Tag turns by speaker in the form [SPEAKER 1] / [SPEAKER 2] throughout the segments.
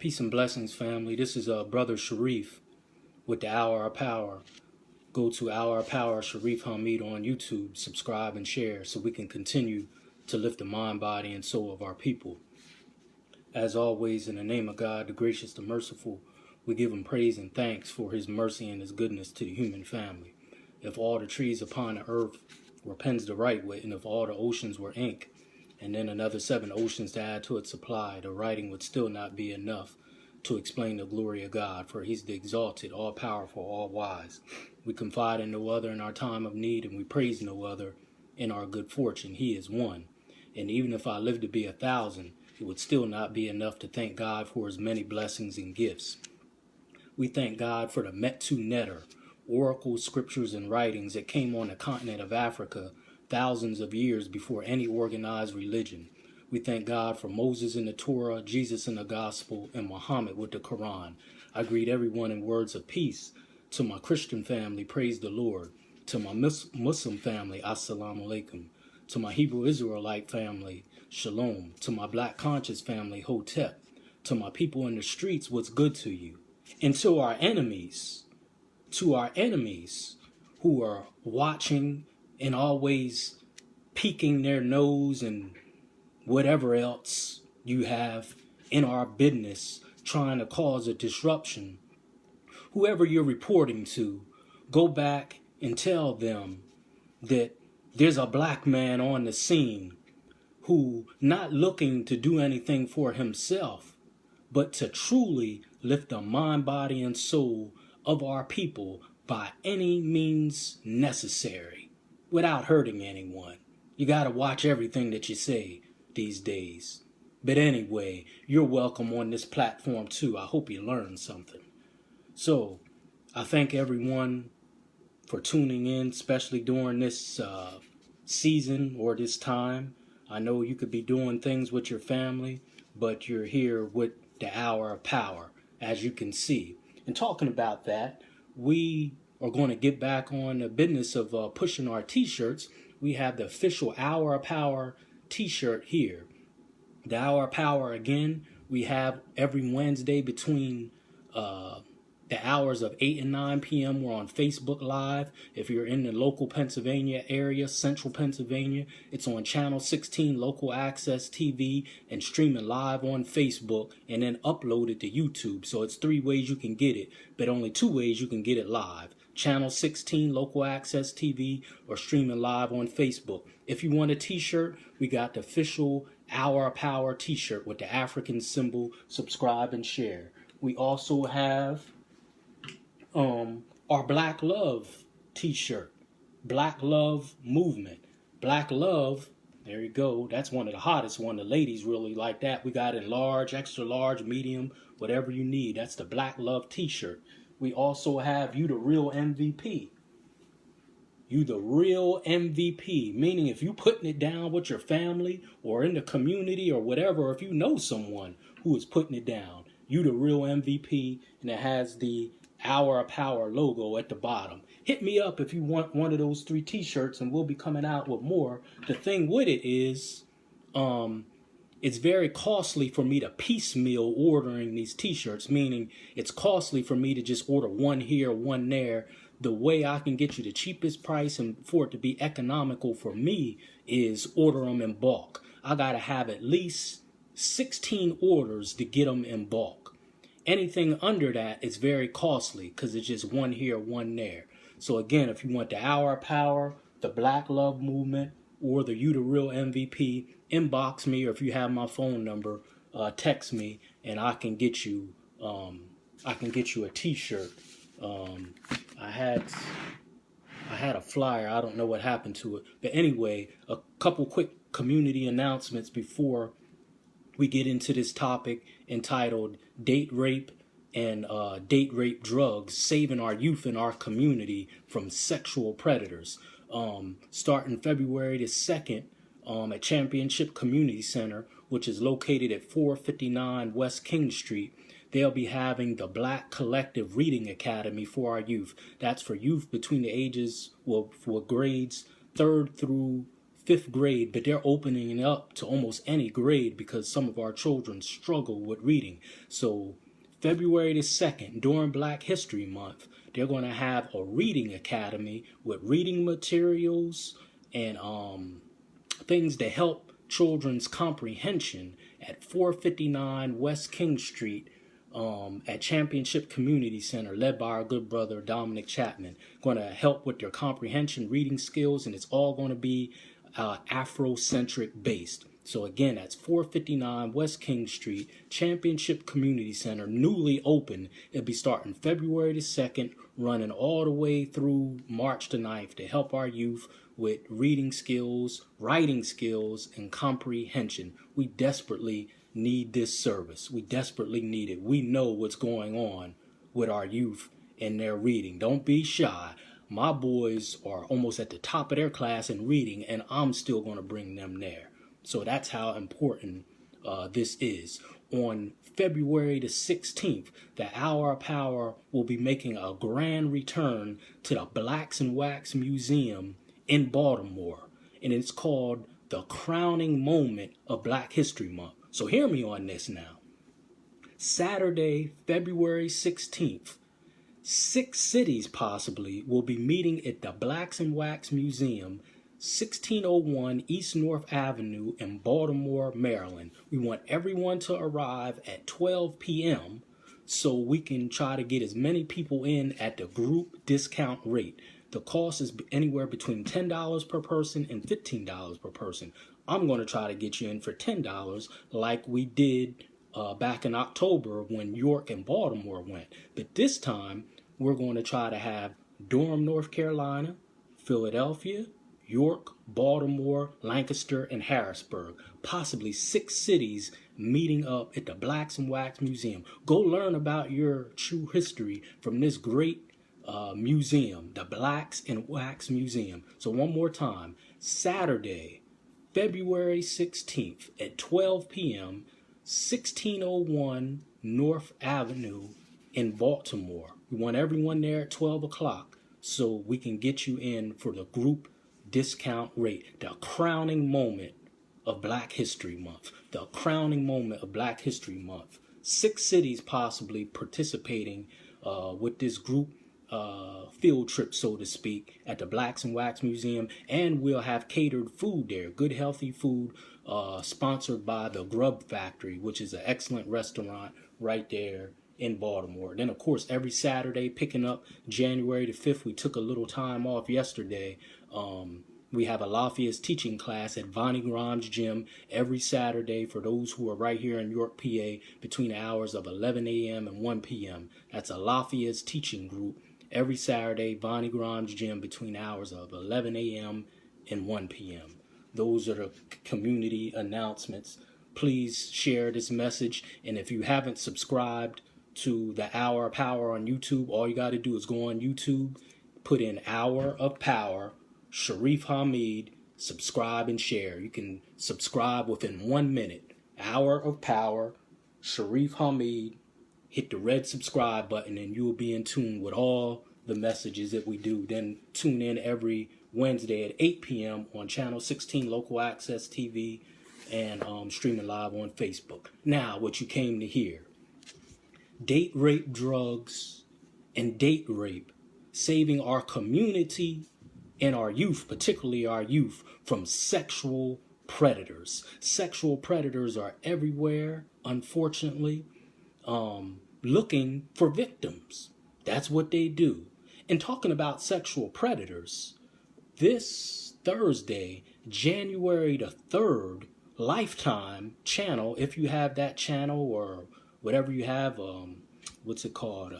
[SPEAKER 1] Peace and blessings, family. This is Brother Shareef with the Hour of Power. Go to Hour of Power Shareef Hamid on YouTube, subscribe and share so we can continue to lift the mind, body, and soul of our people. As always, in the name of God, the gracious, the merciful, we give him praise and thanks for his mercy and his goodness to the human family. If all the trees upon the earth were pens to write with, and if all the oceans were ink, and then another 7 oceans to add to its supply, the writing would still not be enough to explain the glory of God, for he's the exalted, all-powerful, all-wise. We confide in no other in our time of need, and we praise no other in our good fortune. He is one. And even if I live to be 1,000, it would still not be enough to thank God for his many blessings and gifts. We thank God for the Metu Neter, oracles, scriptures, and writings that came on the continent of Africa thousands of years before any organized religion. We thank God for Moses in the Torah, Jesus in the Gospel, and Muhammad with the Quran. I greet everyone in words of peace. To my Christian family, praise the Lord. To my Muslim family, assalamu alaikum. To my Hebrew Israelite family, shalom. To my Black conscious family, hotep. To my people in the streets, what's good to you. And to our enemies who are watching and always peeking their nose and whatever else you have in our business, trying to cause a disruption. Whoever you're reporting to, go back and tell them that there's a black man on the scene who not looking to do anything for himself, but to truly lift the mind, body, and soul of our people by any means necessary, without hurting anyone. You got to watch everything that you say these days. But anyway, you're welcome on this platform too. I hope you learned something. So, I thank everyone for tuning in, especially during this season or this time. I know you could be doing things with your family, but you're here with the Hour of Power, as you can see. And talking about that, we are going to get back on the business of pushing our t-shirts. We have the official Hour of Power t-shirt here. The Hour of Power, again, we have every Wednesday between the hours of 8 and 9 p.m. We're on Facebook Live. If you're in the local Pennsylvania area, central Pennsylvania, it's on Channel 16 Local Access TV and streaming live on Facebook and then uploaded to YouTube. So it's 3 ways you can get it, but only 2 ways you can get it live. Channel 16 Local Access TV or streaming live on Facebook. If you want a t-shirt, we got the official Hour of Power t-shirt with the African symbol. Subscribe and share. We also have our Black Love t-shirt. Black Love Movement. Black Love, there you go. That's one of the hottest one. The ladies really like that. We got it in large, extra large, medium, whatever you need. That's the Black Love t-shirt. We also have You the Real MVP. You the Real MVP. Meaning if you putting it down with your family or in the community or whatever, or if you know someone who is putting it down, You the Real MVP, and it has the Hour of Power logo at the bottom. Hit me up if you want one of those 3 t-shirts, and we'll be coming out with more. The thing with it is, it's very costly for me to piecemeal ordering these t-shirts, meaning it's costly for me to just order one here, one there. The way I can get you the cheapest price and for it to be economical for me is order them in bulk. I got to have at least 16 orders to get them in bulk. Anything under that is very costly because it's just one here, one there. So again, if you want the Hour of Power, the Black Love Movement, or the You the Real MVP, inbox me, or if you have my phone number, text me, and I can get you a t-shirt. I had a flyer. I don't know what happened to it. But anyway, a couple quick community announcements before we get into this topic entitled Date Rape and Date Rape Drugs, Saving Our Youth in Our Community from Sexual Predators. Starting February the 2nd at Championship Community Center, which is located at 459 West King Street. They'll be having the Black Collective Reading Academy for our youth. That's for youth between the ages, well, for grades 3rd through fifth grade, but they're opening it up to almost any grade because some of our children struggle with reading. So February the 2nd, during Black History Month, they're going to have a reading academy with reading materials and things to help children's comprehension at 459 West King Street at Championship Community Center, led by our good brother Dominic Chapman. Going to help with their comprehension, reading skills, and it's all going to be Afrocentric based. So again, that's 459 West King Street, Championship Community Center, newly open. It'll be starting February the 2nd, running all the way through March the 9th to help our youth with reading skills, writing skills, and comprehension. We desperately need this service. We desperately need it. We know what's going on with our youth and their reading. Don't be shy. My boys are almost at the top of their class in reading, and I'm still going to bring them there. So that's how important this is. On February the 16th, the Hour of Power will be making a grand return to the Blacks and Wax Museum in Baltimore. And it's called the crowning moment of Black History Month. So hear me on this now. Saturday, February 16th, 6 cities possibly will be meeting at the Blacks and Wax Museum, 1601 East North Avenue in Baltimore, Maryland. We want everyone to arrive at 12 p.m. so we can try to get as many people in at the group discount rate. The cost is anywhere between $10 per person and $15 per person. I'm going to try to get you in for $10 like we did back in October when York and Baltimore went. But this time, we're going to try to have Durham, North Carolina, Philadelphia, York, Baltimore, Lancaster, and Harrisburg. Possibly 6 cities meeting up at the Blacks and Wax Museum. Go learn about your true history from this great museum, the Blacks and Wax Museum. So one more time, Saturday, February 16th at 12 p.m., 1601 North Avenue in Baltimore. We want everyone there at 12 o'clock so we can get you in for the group discount rate, the crowning moment of Black History Month. The crowning moment of Black History Month. 6 cities possibly participating with this group field trip, so to speak, at the Blacks and Wax Museum, and we'll have catered food there, good healthy food, sponsored by the Grub Factory, which is an excellent restaurant right there in Baltimore. Then of course every Saturday, picking up January the 5th, we took a little time off yesterday. We have a Lafayette's teaching class at Vonnie Grimes Gym every Saturday for those who are right here in York, PA, between the hours of 11 a.m. and 1 p.m. That's a Lafayette's teaching group every Saturday, Vonnie Grimes Gym, between the hours of 11 a.m. and 1 p.m. Those are the community announcements. Please share this message. And if you haven't subscribed to the Hour of Power on YouTube, all you got to do is go on YouTube, put in Hour of Power, Shareef Hamid, subscribe and share. You can subscribe within 1 minute. Hour of Power, Shareef Hamid. Hit the red subscribe button and you'll be in tune with all the messages that we do. Then tune in every Wednesday at 8 p.m. on Channel 16 Local Access TV and streaming live on Facebook. Now, what you came to hear. Date rape drugs and date rape, saving our community and our youth, particularly our youth, from sexual predators. Sexual predators are everywhere, unfortunately, looking for victims. That's what they do. And talking about sexual predators, this Thursday, January the 3rd, Lifetime channel, if you have that channel or whatever you have, what's it called?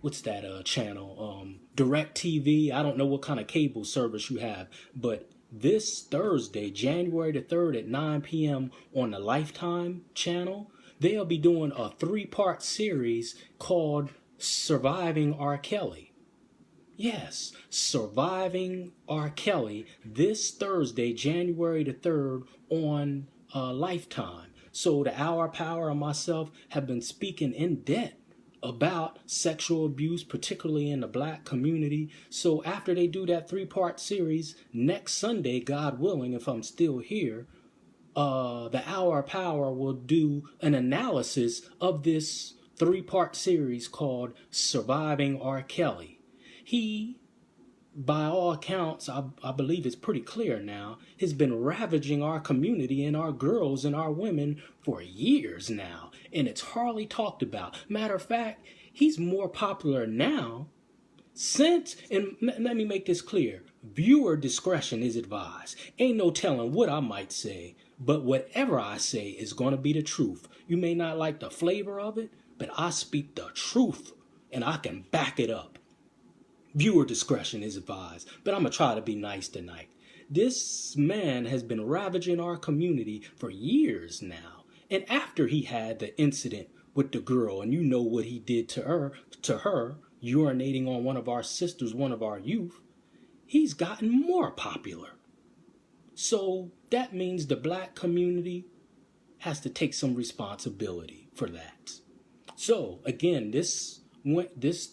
[SPEAKER 1] What's that channel? Direct TV. I don't know what kind of cable service you have, but this Thursday, January the 3rd at 9 p.m. on the Lifetime channel, they'll be doing a 3-part series called Surviving R. Kelly. Yes, Surviving R. Kelly this Thursday, January the 3rd on Lifetime. So the Hour Power and myself have been speaking in depth about sexual abuse, particularly in the black community. So after they do that 3-part series, next Sunday, God willing, if I'm still here, the Hour of Power will do an analysis of this 3-part series called Surviving R. Kelly. He, by all accounts, I believe it's pretty clear now, has been ravaging our community and our girls and our women for years now, and it's hardly talked about. Matter of fact, he's more popular now since, and let me make this clear, viewer discretion is advised. Ain't no telling what I might say, but whatever I say is going to be the truth. You may not like the flavor of it, but I speak the truth, and I can back it up. Viewer discretion is advised, but I'm going to try to be nice tonight. This man has been ravaging our community for years now. And after he had the incident with the girl, and you know what he did to her, urinating on one of our sisters, one of our youth, he's gotten more popular. So that means the black community has to take some responsibility for that. So again, this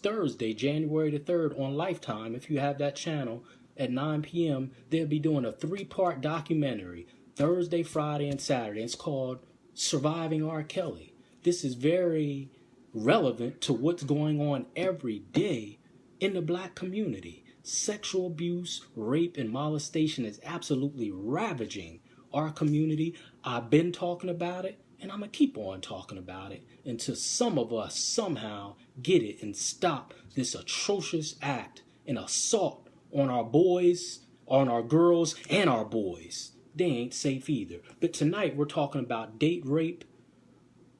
[SPEAKER 1] Thursday, January the 3rd on Lifetime, if you have that channel at 9 p.m., they'll be doing a 3-part documentary, Thursday, Friday, and Saturday. It's called Surviving R. Kelly. This is very relevant to what's going on every day in the black community. Sexual abuse, rape, and molestation is absolutely ravaging our community. I've been talking about it, and I'm going to keep on talking about it until some of us somehow get it and stop this atrocious act and assault on our boys, on our girls, and our boys. They ain't safe either. But tonight we're talking about date rape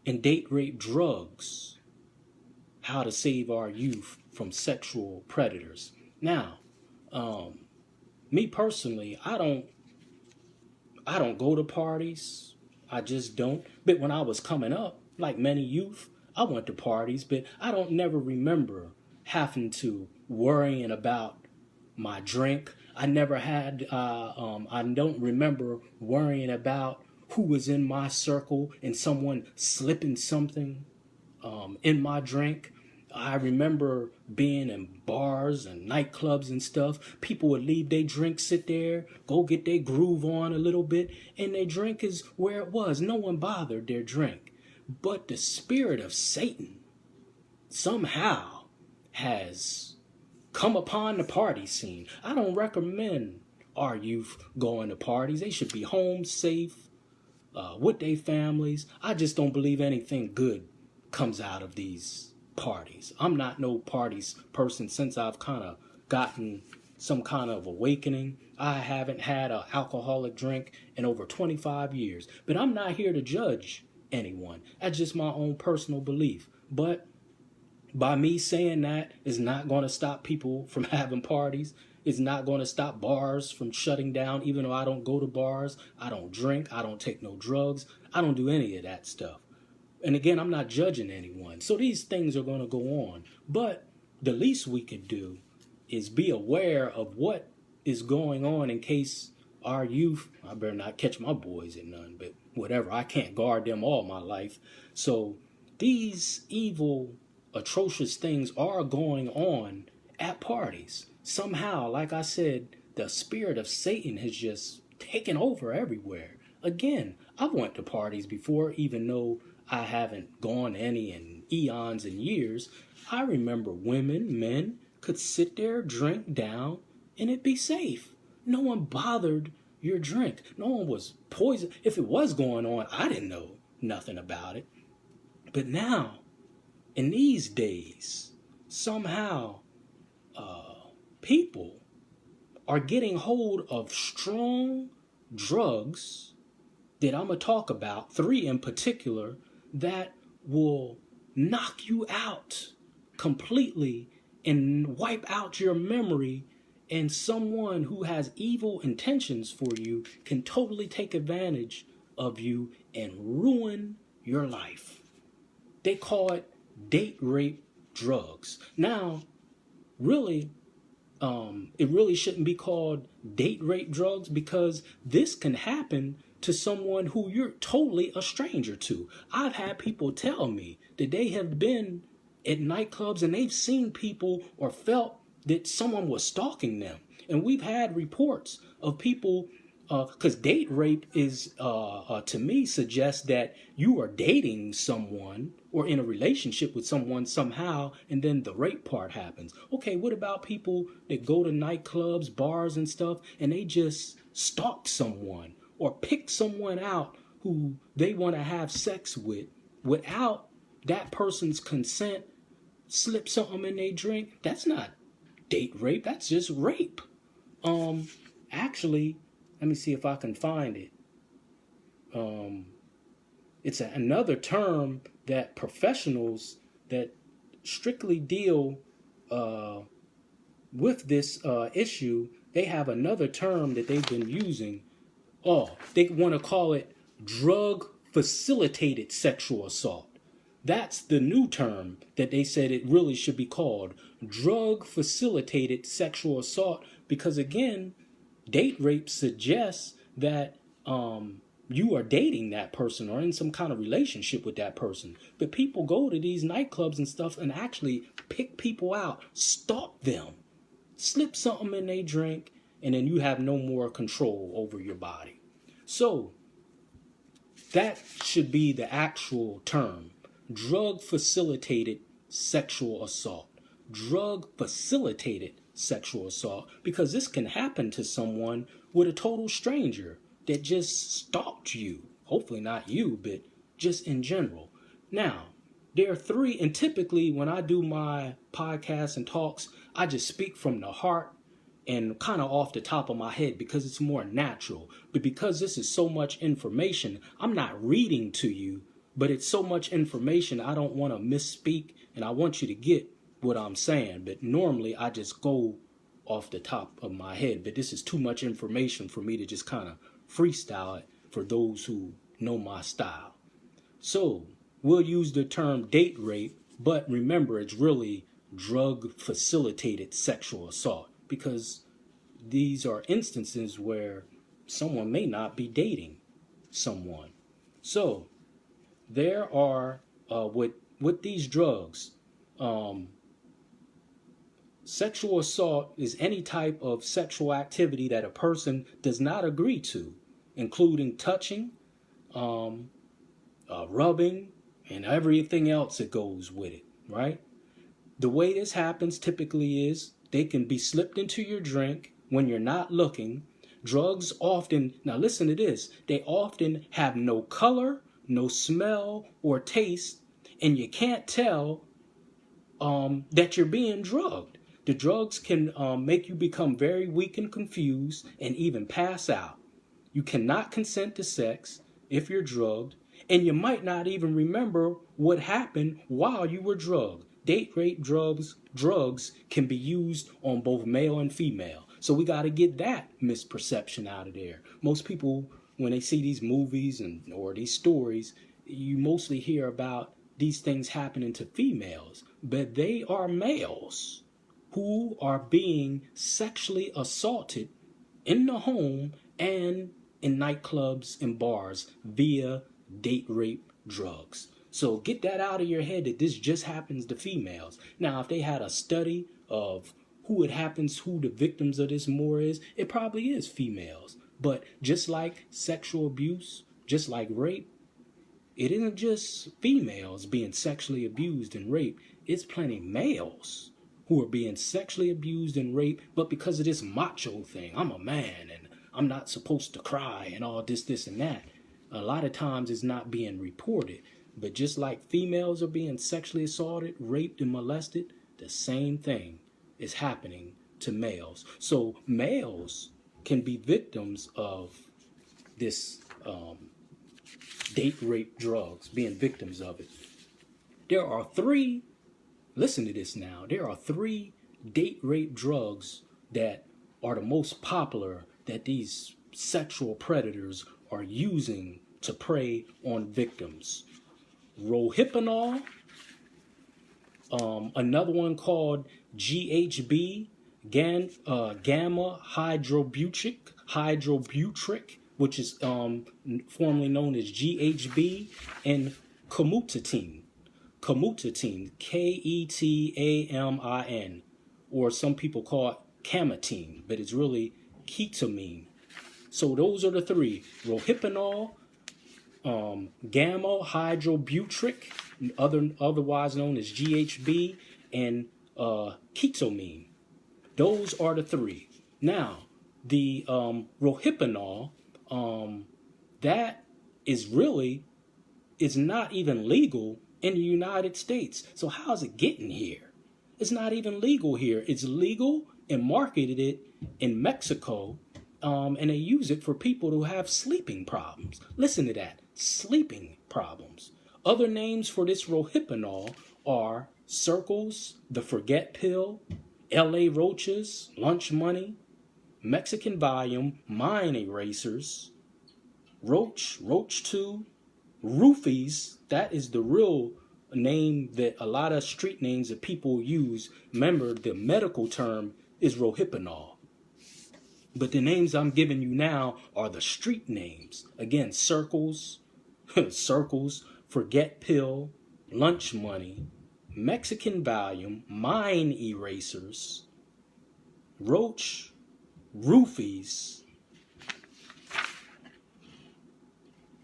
[SPEAKER 1] and date rape drugs. How to save our youth from sexual predators. Now, me personally, I don't go to parties. I just don't. But when I was coming up, like many youth, I went to parties, but I don't never remember having to worrying about my drink. I never had, I don't remember worrying about who was in my circle and someone slipping something in my drink. I remember being in bars and nightclubs and stuff. People would leave their drink, sit there, go get their groove on a little bit, and their drink is where it was. No one bothered their drink. But the spirit of Satan somehow has come upon the party scene. I don't recommend our youth going to parties. They should be home safe with their families. I just don't believe anything good comes out of these parties. I'm not no parties person since I've kind of gotten some kind of awakening. I haven't had an alcoholic drink in over 25 years. But I'm not here to judge anyone. That's just my own personal belief. But by me saying that is not going to stop people from having parties. It's not going to stop bars from shutting down, even though I don't go to bars. I don't drink. I don't take no drugs. I don't do any of that stuff. And again, I'm not judging anyone. So these things are going to go on. But the least we could do is be aware of what is going on in case our youth, I better not catch my boys in none, but whatever. I can't guard them all my life. So these evil, atrocious things are going on at parties. Somehow, like I said, the spirit of Satan has just taken over everywhere. Again, I've went to parties before, even though I haven't gone any in eons and years. I remember women, men could sit there, drink down, and it'd be safe. No one bothered your drink. No one was poisoned. If it was going on, I didn't know nothing about it. But now, in these days, somehow, people are getting hold of strong drugs that I'm going to talk about, 3 in particular, that will knock you out completely and wipe out your memory, and someone who has evil intentions for you can totally take advantage of you and ruin your life. They call it date rape drugs. Now, really, it really shouldn't be called date rape drugs, because this can happen to someone who you're totally a stranger to. I've had people tell me that they have been at nightclubs, and they've seen people or felt that someone was stalking them. And we've had reports of people, because date rape is, to me, suggests that you are dating someone or in a relationship with someone somehow, and then the rape part happens. Okay, what about people that go to nightclubs, bars, and stuff, and they just stalk someone or pick someone out who they want to have sex with without that person's consent, slip something in their drink? That's not date rape. That's just rape. Actually, let me see if I can find it. It's another term that professionals that strictly deal with this issue, they have another term that they've been using. Oh, they want to call it drug facilitated sexual assault. That's the new term that they said it really should be called, drug facilitated sexual assault, because again, date rape suggests that you are dating that person or in some kind of relationship with that person. But people go to these nightclubs and stuff and actually pick people out, stalk them, slip something in their drink, and then you have no more control over your body. So that should be the actual term, drug facilitated sexual assault. Drug facilitated sexual assault, because this can happen to someone with a total stranger that just stalked you. Hopefully not you, but just in general. Now, there are three, and typically when I do my podcasts and talks, I just speak from the heart and kind of off the top of my head because it's more natural. But because this is so much information, I'm not reading to you, but it's so much information, I don't want to misspeak, and I want you to get what I'm saying. But normally I just go off the top of my head, but this is too much information for me to just kind of freestyle it for those who know my style. So we'll use the term date rape, but remember it's really drug facilitated sexual assault, because these are instances where someone may not be dating someone. So there are with these drugs, sexual assault is any type of sexual activity that a person does not agree to, including touching, rubbing, and everything else that goes with it, right? The way this happens typically is they can be slipped into your drink when you're not looking. Drugs often, now listen to this, they often have no color, no smell or taste, and you can't tell that you're being drugged. The drugs can make you become very weak and confused and even pass out. You cannot consent to sex if you're drugged, and you might not even remember what happened while you were drugged. Date rape drugs can be used on both male and female. So we got to get that misperception out of there. Most people, when they see these movies or these stories, you mostly hear about these things happening to females, but they are males who are being sexually assaulted in the home and in nightclubs and bars via date rape drugs. So get that out of your head that this just happens to females. Now, if they had a study of who the victims of this more is, it probably is females. But just like sexual abuse, just like rape, it isn't just females being sexually abused and raped. It's plenty males who are being sexually abused and raped, but because of this macho thing, I'm a man and I'm not supposed to cry and all this and that, a lot of times it's not being reported. But just like females are being sexually assaulted, raped, and molested, the same thing is happening to males. So males can be victims of this date rape drugs, being victims of it. There are three, listen to this now, there are three date rape drugs that are the most popular that these sexual predators are using to prey on victims. Rohypnol, another one called GHB, gamma hydrobutyric, which is formerly known as GHB, and commutitine. Ketamine, Ketamin, or some people call it camatine, but it's really ketamine. So those are the three: rohypnol, gamma hydrobutyric, otherwise known as GHB, and ketamine. Those are the three. Now, the rohypnol, that is not even legal in the United States. So how is it getting here? It's not even legal here. It's legal and marketed it in Mexico, and they use it for people who have sleeping problems. Listen to that, sleeping problems. Other names for this rohypnol are circles, the forget pill, LA roaches, lunch money, Mexican volume, mind erasers, roach 2, roofies. That is the real name that a lot of street names that people use. Remember, the medical term is rohypnol. But the names I'm giving you now are the street names. Again, circles, forget pill, lunch money, Mexican volume, mind erasers, roach, roofies,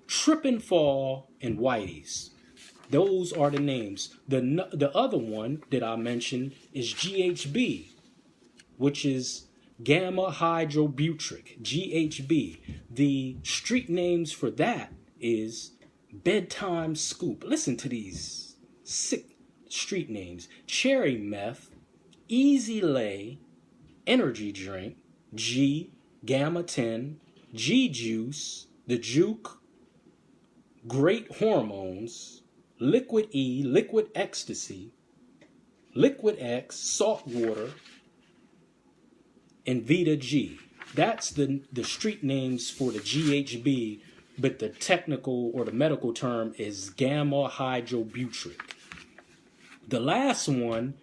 [SPEAKER 1] trip and fall, and whiteys. Those are the names. The other one that I mentioned is GHB, which is gamma hydrobutyric, GHB. The street names for that is bedtime scoop. Listen to these sick street names: cherry meth, easy lay, energy drink, G, gamma 10, G juice, the juke, great hormones, liquid E, liquid ecstasy, liquid X, salt water, and Vita G. That's the street names for the GHB, but the technical or the medical term is gamma hydrobutyric. The last one,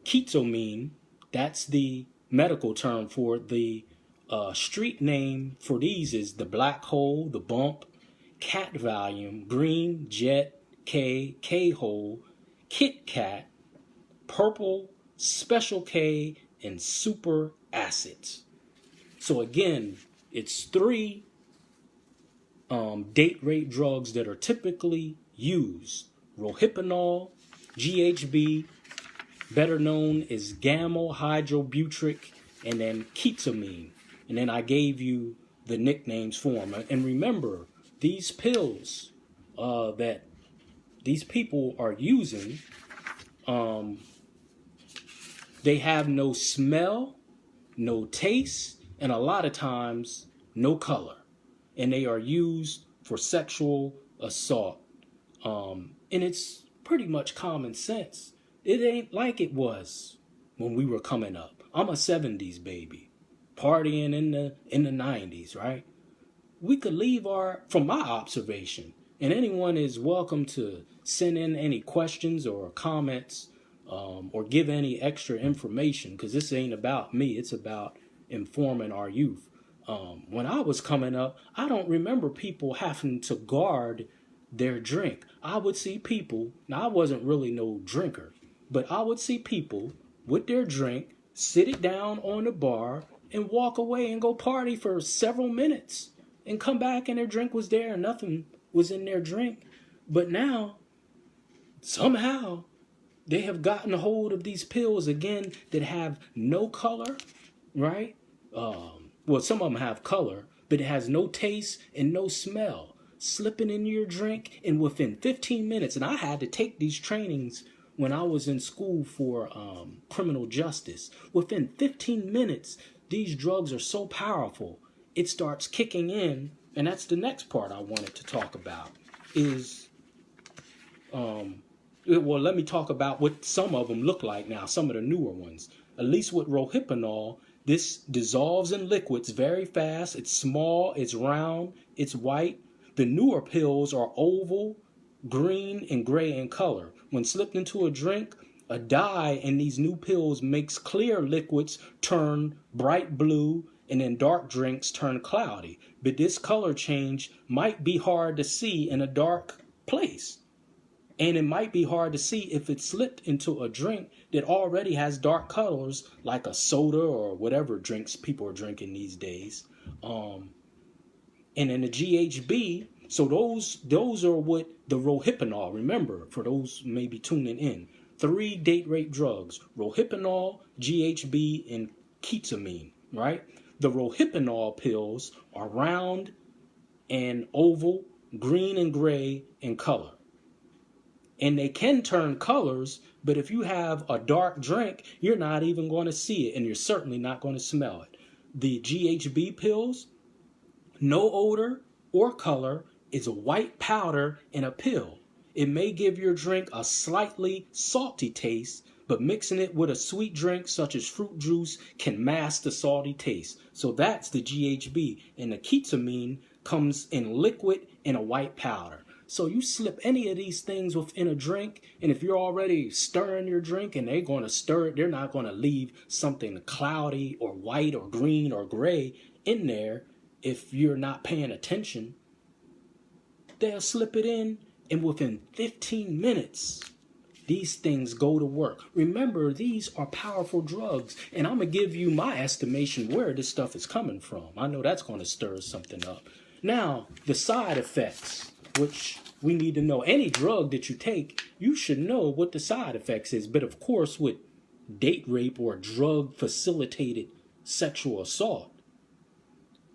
[SPEAKER 1] ketamine, that's the medical term for the street name for these is the black hole, the bump, cat volume, green, jet, K, K-hole, Kit Kat, purple, special K, and super acids. So again, it's three date rape drugs that are typically used: rohypnol, GHB, better known as gamma hydrobutyric, and then ketamine. And then I gave you the nicknames for them. And remember, these pills that these people are using, they have no smell, no taste, and a lot of times no color. And they are used for sexual assault. And it's pretty much common sense. It ain't like it was when we were coming up. I'm a 70s baby, partying in the 90s, right? We could leave from my observation, and anyone is welcome to send in any questions or comments, or give any extra information, because this ain't about me. It's about informing our youth. When I was coming up, I don't remember people having to guard their drink. I would see people, now I wasn't really no drinker, but I would see people with their drink, sit it down on the bar, and walk away and go party for several minutes and come back and their drink was there and nothing was in their drink. But now, somehow, they have gotten a hold of these pills again that have no color, right? Well, some of them have color, but it has no taste and no smell. Slipping in your drink, and within 15 minutes, and I had to take these trainings when I was in school for criminal justice. Within 15 minutes, these drugs are so powerful, it starts kicking in, and that's the next part I wanted to talk about, is, well, let me talk about what some of them look like now, some of the newer ones. At least with rohypnol, this dissolves in liquids very fast. It's small, it's round, it's white. The newer pills are oval, green, and gray in color. When slipped into a drink, a dye in these new pills makes clear liquids turn bright blue, and then dark drinks turn cloudy. But this color change might be hard to see in a dark place. And it might be hard to see if it slipped into a drink that already has dark colors, like a soda or whatever drinks people are drinking these days. And in the GHB, so those are what the rohypnol. Remember, for those maybe tuning in, 3 date rape drugs: rohypnol, GHB, and ketamine. Right? The rohypnol pills are round and oval, green and gray in color. And they can turn colors, but if you have a dark drink, you're not even going to see it, and you're certainly not going to smell it. The GHB pills, no odor or color, is a white powder in a pill. It may give your drink a slightly salty taste, but mixing it with a sweet drink such as fruit juice can mask the salty taste. So that's the GHB. And the ketamine comes in liquid in a white powder. So you slip any of these things within a drink, and if you're already stirring your drink and they're going to stir it, they're not going to leave something cloudy or white or green or gray in there if you're not paying attention. They'll slip it in, and within 15 minutes, these things go to work. Remember, these are powerful drugs, and I'm going to give you my estimation where this stuff is coming from. I know that's going to stir something up. Now, the side effects, which we need to know. Any drug that you take, you should know what the side effects is. But of course, with date rape or drug-facilitated sexual assault,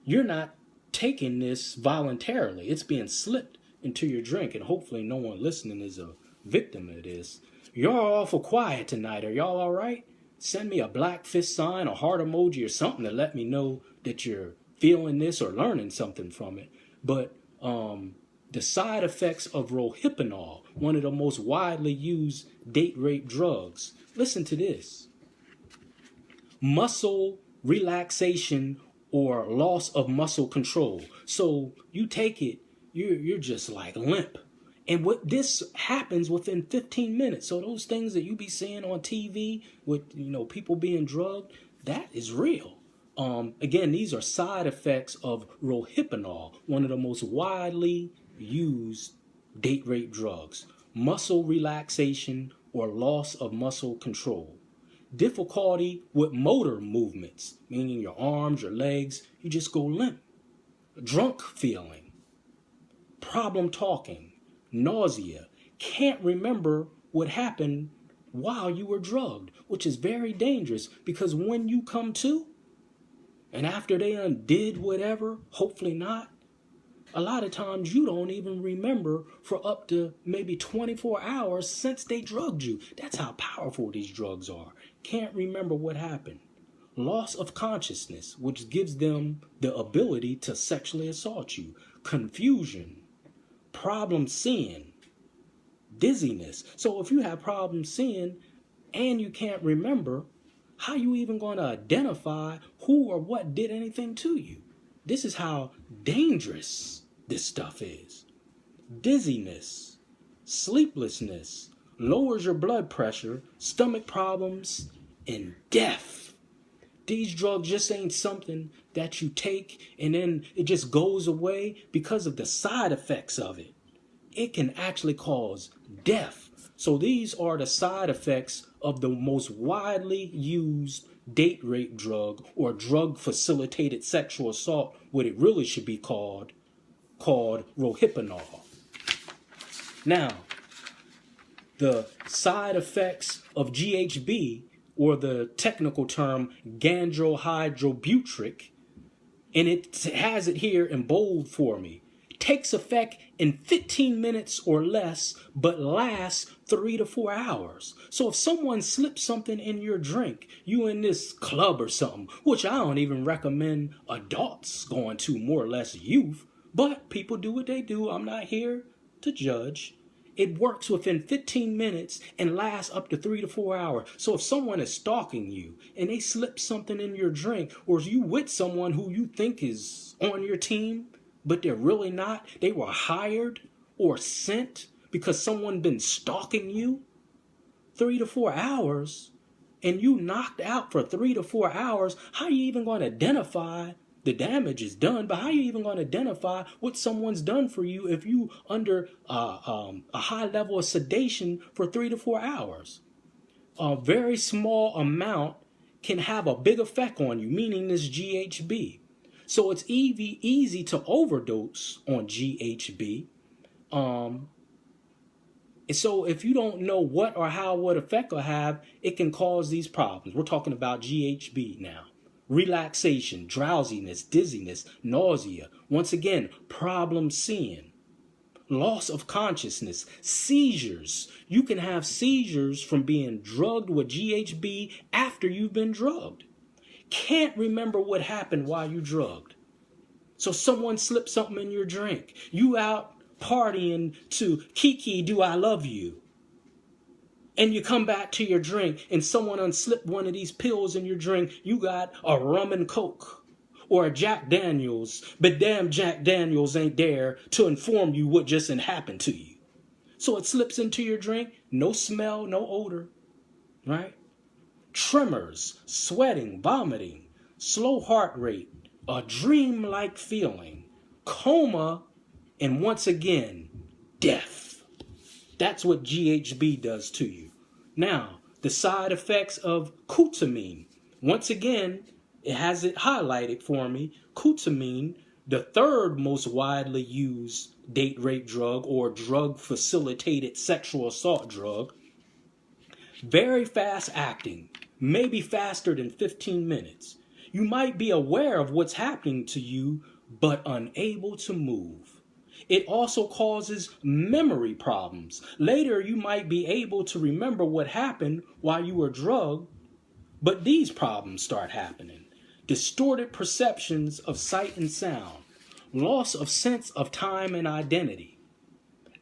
[SPEAKER 1] you're not taking this voluntarily. It's being slipped into your drink, and hopefully no one listening is a victim of this. You're awful quiet tonight. Are y'all all right? Send me a black fist sign, a heart emoji, or something to let me know that you're feeling this or learning something from it. But the side effects of rohypnol, one of the most widely used date rape drugs. Listen to this. Muscle relaxation or loss of muscle control. So you take it, you're just like limp. And what this happens within 15 minutes. So those things that you be seeing on TV with, people being drugged, that is real. Again, these are side effects of rohypnol, one of the most widely used date rape drugs. Muscle relaxation or loss of muscle control. Difficulty with motor movements, meaning your arms, your legs, you just go limp. Drunk feeling. Problem talking. Nausea. Can't remember what happened while you were drugged, which is very dangerous because when you come to, and after they undid whatever, hopefully not, a lot of times you don't even remember for up to maybe 24 hours since they drugged you. That's how powerful these drugs are. Can't remember what happened. Loss of consciousness, which gives them the ability to sexually assault you. Confusion. Problem seeing. Dizziness. So if you have problems seeing and you can't remember, how are you even going to identify who or what did anything to you? This is how dangerous this stuff is. Dizziness, sleeplessness, lowers your blood pressure, stomach problems, and death. These drugs just ain't something that you take and then it just goes away because of the side effects of it. It can actually cause death. So these are the side effects of the most widely used date rape drug or drug-facilitated sexual assault, what it really should be called rohypnol. Now, the side effects of GHB, or the technical term gandrohydrobutyric, and it has it here in bold for me, takes effect in 15 minutes or less, but lasts 3 to 4 hours. So if someone slips something in your drink, you in this club or something, which I don't even recommend adults going to, more or less youth, but people do what they do. I'm not here to judge. It works within 15 minutes and lasts up to 3 to 4 hours. So if someone is stalking you and they slip something in your drink, or you with someone who you think is on your team, but they're really not, they were hired or sent because someone been stalking you, 3 to 4 hours, and you knocked out for 3 to 4 hours, how are you even going to identify The damage is done, but how are you even going to identify what someone's done for you if you under a high level of sedation for 3 to 4 hours? A very small amount can have a big effect on you, meaning this GHB. So it's easy to overdose on GHB. So if you don't know what or how what effect will have, it can cause these problems. We're talking about GHB now. Relaxation, drowsiness, dizziness, nausea. Once again, problem seeing. Loss of consciousness, seizures. You can have seizures from being drugged with GHB after you've been drugged. Can't remember what happened while you drugged. So someone slipped something in your drink. You out partying to Kiki, Do I Love You? And you come back to your drink and someone unslipped one of these pills in your drink. You got a rum and coke or a Jack Daniels, but damn Jack Daniels ain't there to inform you what just happened to you. So it slips into your drink, no smell, no odor, right? Tremors, sweating, vomiting, slow heart rate, a dream-like feeling, coma, and once again, death. That's what GHB does to you. Now, the side effects of ketamine. Once again, it has it highlighted for me. Ketamine, the third most widely used date rape drug or drug-facilitated sexual assault drug. Very fast acting, maybe faster than 15 minutes. You might be aware of what's happening to you, but unable to move. It also causes memory problems. Later, you might be able to remember what happened while you were drugged, but these problems start happening. Distorted perceptions of sight and sound, loss of sense of time and identity,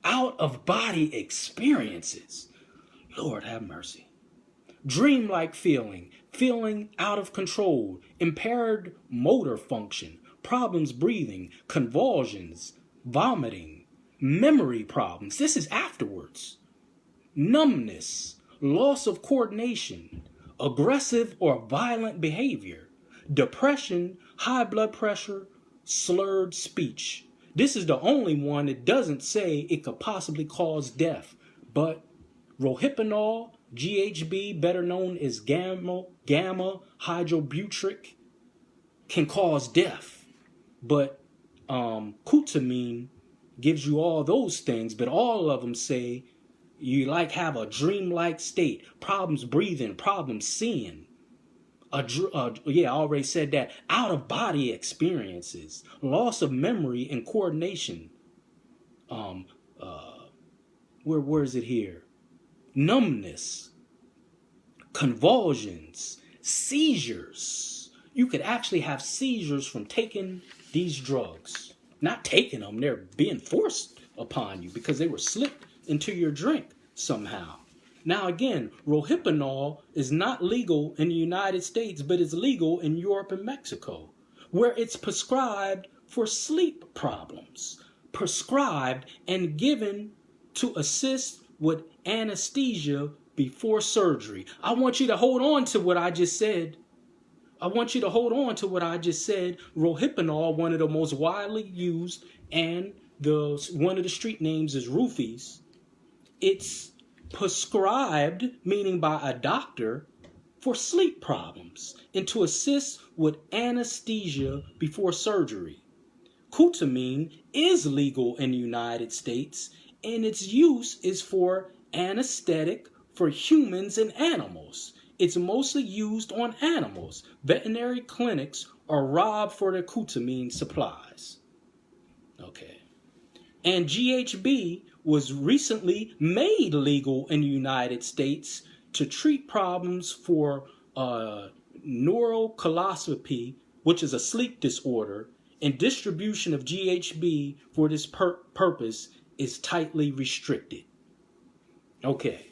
[SPEAKER 1] out-of-body experiences. Lord have mercy. Dreamlike feeling, feeling out of control, impaired motor function, problems breathing, convulsions, vomiting, memory problems. This is afterwards. Numbness, loss of coordination, aggressive or violent behavior, depression, high blood pressure, slurred speech. This is the only one that doesn't say it could possibly cause death, but rohypnol, GHB, better known as gamma hydrobutyric, can cause death. But ketamine gives you all those things, but all of them say you have a dreamlike state, problems breathing, problems seeing. I already said that. Out of body experiences, loss of memory and coordination. Where is it here? Numbness, convulsions, seizures. You could actually have seizures from taking these drugs. Not taking them, they're being forced upon you because they were slipped into your drink somehow. Now again, rohypnol is not legal in the United States, but it's legal in Europe and Mexico, where it's prescribed for sleep problems. Prescribed and given to assist with anesthesia before surgery. I want you to hold on to what I just said. Rohypnol, one of the most widely used, and one of the street names is roofies. It's prescribed, meaning by a doctor, for sleep problems and to assist with anesthesia before surgery. Ketamine is legal in the United States, and its use is for anesthetic for humans and animals. It's mostly used on animals. Veterinary clinics are robbed for their ketamine supplies. Okay. And GHB was recently made legal in the United States to treat problems for neurocoloscopy, which is a sleep disorder, and distribution of GHB for this purpose is tightly restricted. Okay,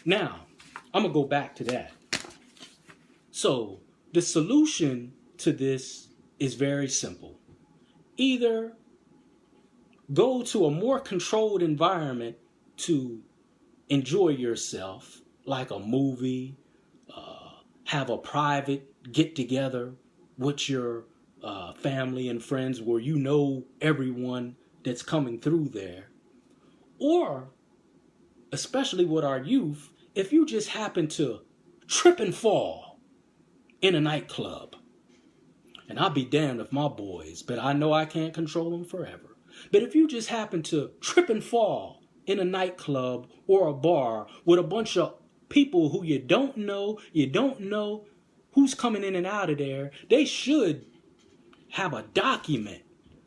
[SPEAKER 1] now I'm going to go back to that. So the solution to this is very simple. Either go to a more controlled environment to enjoy yourself, like a movie, have a private get-together with your family and friends where you know everyone that's coming through there. Or, especially with our youth, if you just happen to trip and fall in a nightclub, and I'll be damned if my boys, but I know I can't control them forever. But if you just happen to trip and fall in a nightclub or a bar with a bunch of people who you don't know who's coming in and out of there, they should have a document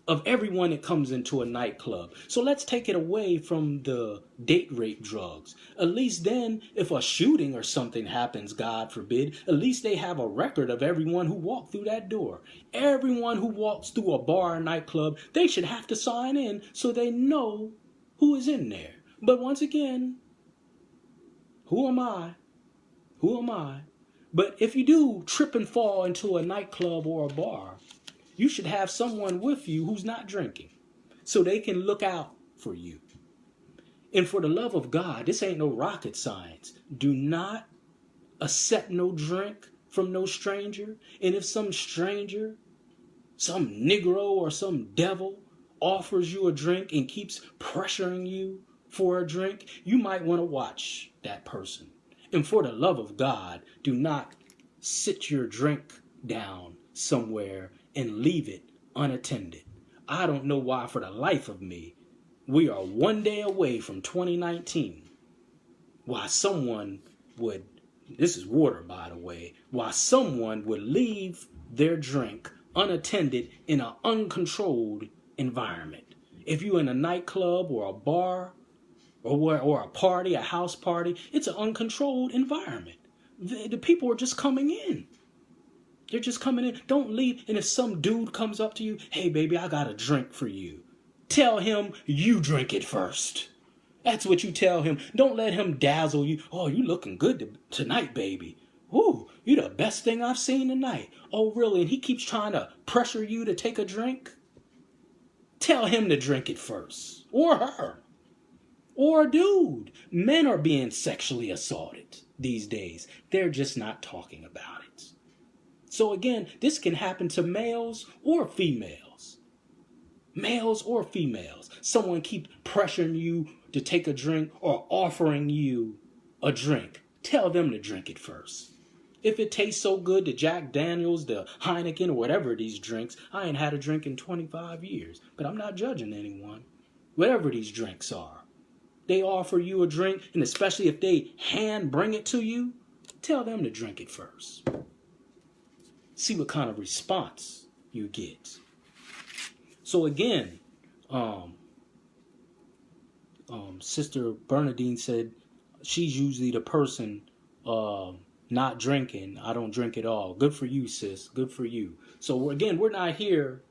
[SPEAKER 1] of everyone that comes into a nightclub. So let's take it away from the date rape drugs. At least then, if a shooting or something happens, God forbid, at least they have a record of everyone who walked through that door. Everyone who walks through a bar or nightclub, they should have to sign in so they know who is in there. But once again, who am I? Who am I? But if you do trip and fall into a nightclub or a bar, you should have someone with you who's not drinking so they can look out for you. And for the love of God, this ain't no rocket science. Do not accept no drink from no stranger. And if some stranger, some Negro or some devil offers you a drink and keeps pressuring you for a drink, you might want to watch that person. And for the love of God, do not sit your drink down somewhere and leave it unattended. I don't know why, for the life of me, we are one day away from 2019. Why someone would, this is water by the way, why someone would leave their drink unattended in an uncontrolled environment. If you're in a nightclub or a bar or a party, a house party, it's an uncontrolled environment. The people are just coming in. They're just coming in. Don't leave. And if some dude comes up to you, hey, baby, I got a drink for you. Tell him you drink it first. That's what you tell him. Don't let him dazzle you. Oh, you looking good tonight, baby. Ooh, you the best thing I've seen tonight. Oh, really? And he keeps trying to pressure you to take a drink? Tell him to drink it first. Or her. Or a dude. Men are being sexually assaulted these days. They're just not talking about it. So again, this can happen to males or females. Males or females. Someone keeps pressuring you to take a drink or offering you a drink. Tell them to drink it first. If it tastes so good, the Jack Daniels, the Heineken, or whatever these drinks, I ain't had a drink in 25 years. But I'm not judging anyone. Whatever these drinks are. They offer you a drink, and especially if they hand bring it to you, tell them to drink it first. See what kind of response you get. So again, Sister Bernadine said she's usually the person not drinking. I don't drink at all. Good for you, sis. Good for you. So again, we're not here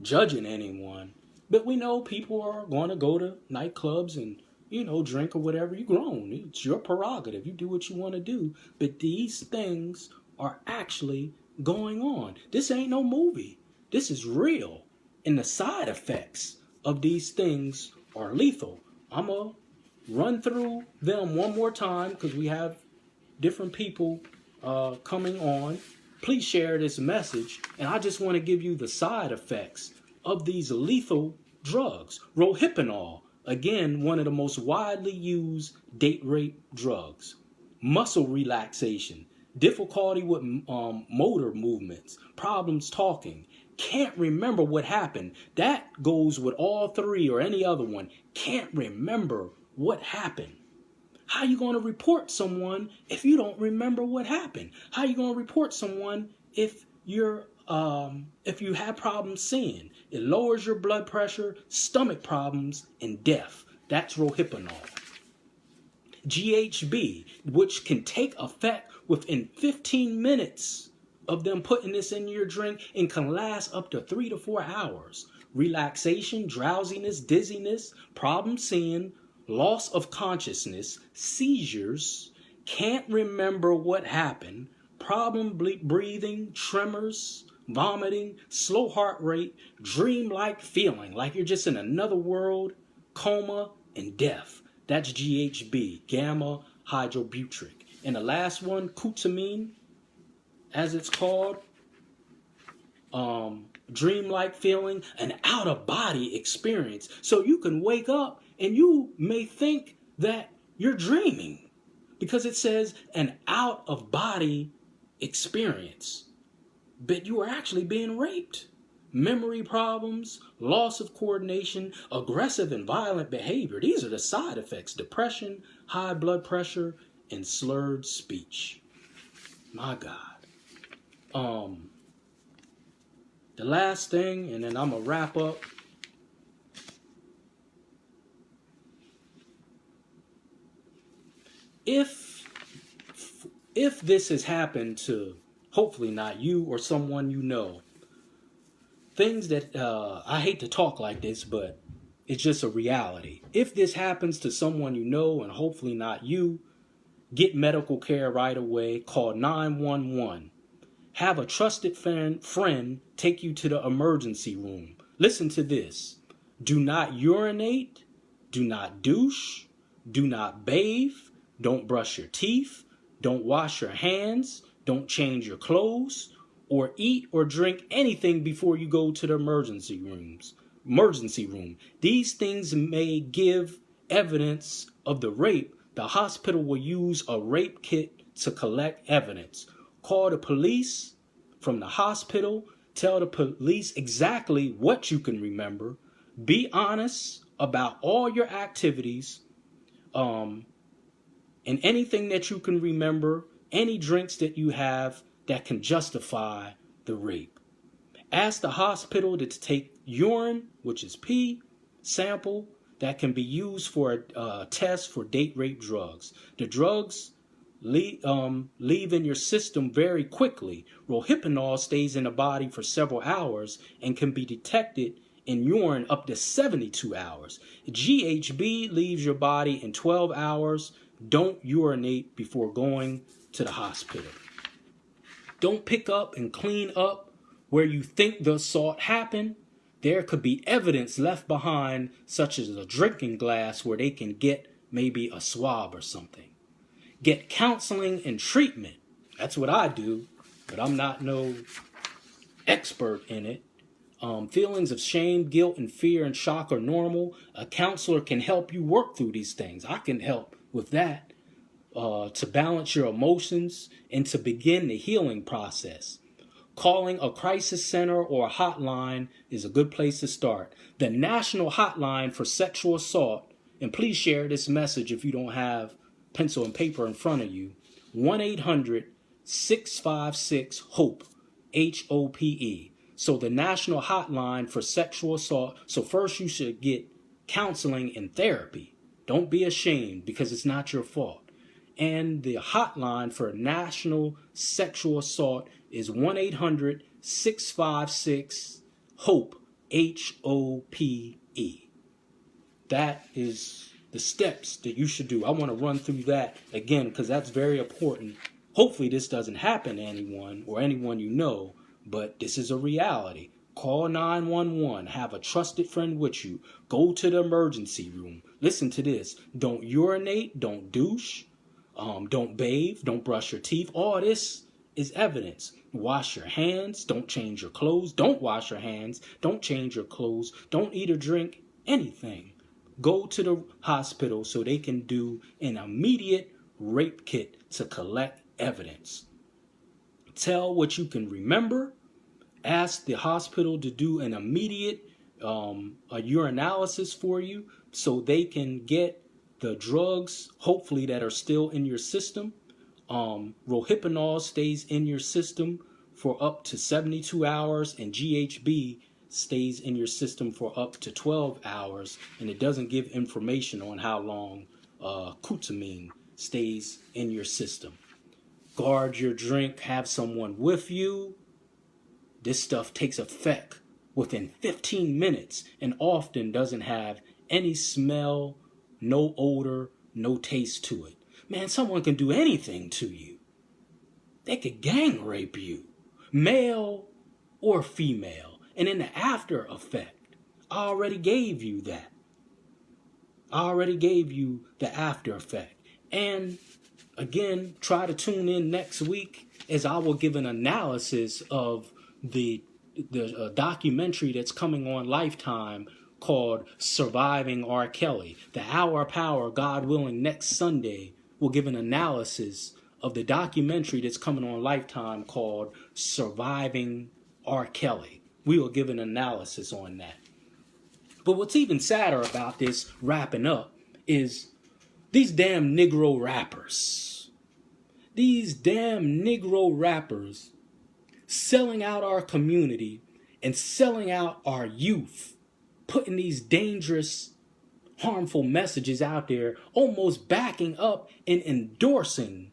[SPEAKER 1] judging anyone, but we know people are going to go to nightclubs and, drink or whatever. You're grown. It's your prerogative. You do what you want to do. But these things are actually going on. This ain't no movie. This is real. And the side effects of these things are lethal. I'm going to run through them one more time because we have different people coming on. Please share this message. And I just want to give you the side effects of these lethal drugs. Rohypnol, again, one of the most widely used date rape drugs. Muscle relaxation. Difficulty with motor movements, problems talking, can't remember what happened. That goes with all three or any other one. Can't remember what happened. How you going to report someone if you don't remember what happened? How you going to report someone if you have problems seeing? It lowers your blood pressure, stomach problems, and death. That's Rohypnol. GHB, which can take effect within 15 minutes of them putting this in your drink and can last up to 3 to 4 hours. Relaxation, drowsiness, dizziness, problem seeing, loss of consciousness, seizures, can't remember what happened, problem breathing, tremors, vomiting, slow heart rate, dream-like feeling like you're just in another world, coma, and death. That's GHB, gamma hydrobutyric. And the last one, ketamine, as it's called, dreamlike feeling, an out-of-body experience. So you can wake up and you may think that you're dreaming because it says an out-of-body experience, but you are actually being raped. Memory problems, loss of coordination, aggressive and violent behavior. These are the side effects. Depression, high blood pressure, and slurred speech. My God. The last thing, and then I'm going to wrap up. If this has happened to, hopefully not you or someone you know, things that, I hate to talk like this, but it's just a reality. If this happens to someone you know, and hopefully not you, get medical care right away. Call 911. Have a trusted friend take you to the emergency room. Listen to this. Do not urinate. Do not douche. Do not bathe. Don't brush your teeth. Don't wash your hands. Don't change your clothes. Or eat or drink anything before you go to the emergency room. These things may give evidence of the rape. The hospital will use a rape kit to collect evidence. Call the police from the hospital. Tell the police exactly what you can remember. Be honest about all your activities, and anything that you can remember, any drinks that you have that can justify the rape. Ask the hospital to take urine, which is pee, sample that can be used for a test for date rape drugs. The drugs leave in your system very quickly. Rohypnol stays in the body for several hours and can be detected in urine up to 72 hours. GHB leaves your body in 12 hours. Don't urinate before going to the hospital. Don't pick up and clean up where you think the assault happened. There could be evidence left behind, such as a drinking glass where they can get maybe a swab or something. Get counseling and treatment. That's what I do, but I'm not no expert in it. Feelings of shame, guilt, and fear and shock are normal. A counselor can help you work through these things. I can help with that, to balance your emotions and to begin the healing process. Calling a crisis center or a hotline is a good place to start. The National Hotline for Sexual Assault, and please share this message if you don't have pencil and paper in front of you, 1-800-656-HOPE, HOPE. So the National Hotline for Sexual Assault. So first you should get counseling and therapy. Don't be ashamed because it's not your fault. And the hotline for national sexual assault is 1-800-656-HOPE, HOPE. That is the steps that you should do. I want to run through that again because that's very important. Hopefully this doesn't happen to anyone or anyone you know, but this is a reality. Call 911. Have a trusted friend with you. Go to the emergency room. Listen to this. Don't urinate. Don't douche. Don't bathe. Don't brush your teeth. All this is evidence. Wash your hands. Don't change your clothes. Don't wash your hands. Don't change your clothes. Don't eat or drink anything. Go to the hospital so they can do an immediate rape kit to collect evidence. Tell what you can remember. Ask the hospital to do an immediate urinalysis for you so they can get the drugs, hopefully, that are still in your system. Rohypnol stays in your system for up to 72 hours, and GHB stays in your system for up to 12 hours, and it doesn't give information on how long ketamine stays in your system. Guard your drink, have someone with you. This stuff takes effect within 15 minutes and often doesn't have any smell, no odor, no taste to it. Man, someone can do anything to you. They could gang rape you, male or female. And in the after effect, I already gave you that. I already gave you the after effect. And again, try to tune in next week as I will give an analysis of the there's a documentary that's coming on Lifetime called Surviving R. Kelly. The Hour of Power, God willing, next Sunday will give an analysis of the documentary that's coming on Lifetime called Surviving R. Kelly. We will give an analysis on that. But what's even sadder about this wrapping up is these damn Negro rappers. These damn Negro rappers selling out our community and selling out our youth, putting these dangerous, harmful messages out there, almost backing up and endorsing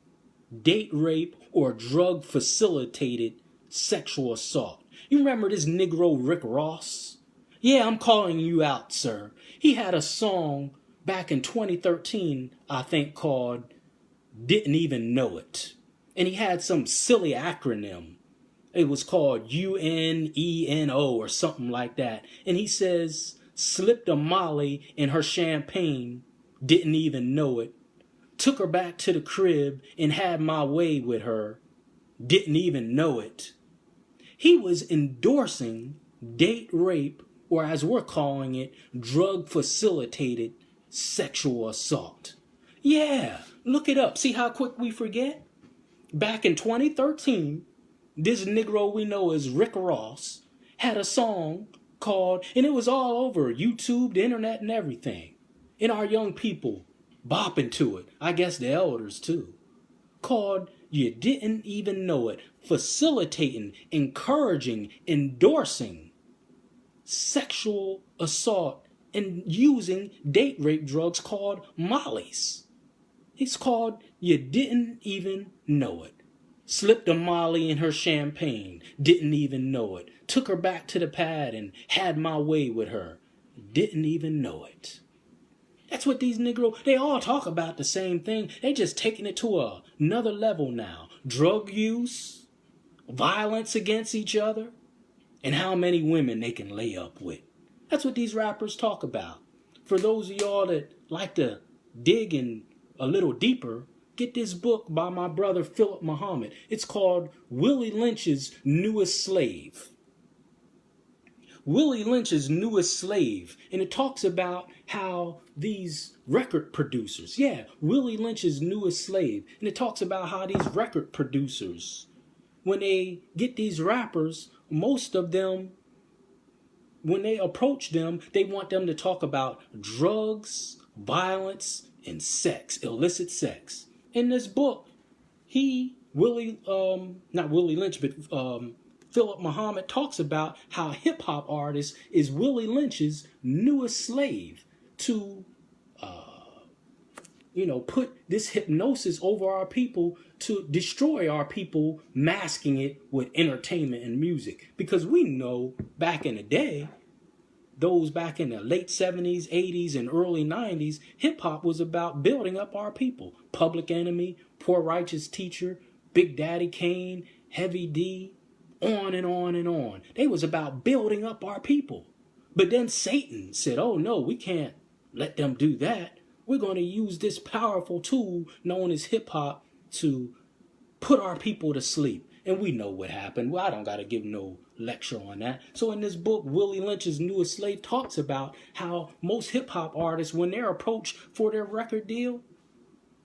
[SPEAKER 1] date rape or drug facilitated sexual assault. You remember this Negro Rick Ross? Yeah, I'm calling you out, sir. He had a song back in 2013, I think, called Didn't Even Know It. And he had some silly acronym. It was called UNENO or something like that. And he says, slipped a Molly in her champagne, didn't even know it. Took her back to the crib and had my way with her, didn't even know it. He was endorsing date rape, or as we're calling it, drug facilitated sexual assault. Yeah, look it up. See how quick we forget? Back in 2013, this Negro we know as Rick Ross had a song called, and it was all over YouTube, the internet, and everything. And our young people bopping to it. I guess the elders too. Called You Didn't Even Know It. Facilitating, encouraging, endorsing sexual assault and using date rape drugs called Mollies. It's called You Didn't Even Know It. Slipped a Molly in her champagne, didn't even know it. Took her back to the pad and had my way with her, didn't even know it. That's what these Negro, they all talk about the same thing. They just taking it to another level now. Drug use, violence against each other, and how many women they can lay up with. That's what these rappers talk about. For those of y'all that like to dig in a little deeper, get this book by my brother Philip Muhammad. It's called Willie Lynch's Newest Slave. Willie Lynch's Newest Slave. And it talks about how these record producers, Willie Lynch's Newest Slave. And it talks about how these record producers, when they get these rappers, most of them, when they approach them, they want them to talk about drugs, violence, and sex, illicit sex. In this book, Philip Muhammad talks about how hip-hop artist is Willie Lynch's newest slave to, put this hypnosis over our people to destroy our people, masking it with entertainment and music. Because we know back in the day, those back in the late 70s, 80s, and early 90s, hip-hop was about building up our people. Public Enemy, Poor Righteous Teacher, Big Daddy Kane, Heavy D, on and on and on. They was about building up our people. But then Satan said, oh no, we can't let them do that. We're going to use this powerful tool known as hip-hop to put our people to sleep. And we know what happened. Well, I don't got to give no lecture on that. So in this book, Willie Lynch's Newest Slave talks about how most hip-hop artists, when they're approached for their record deal,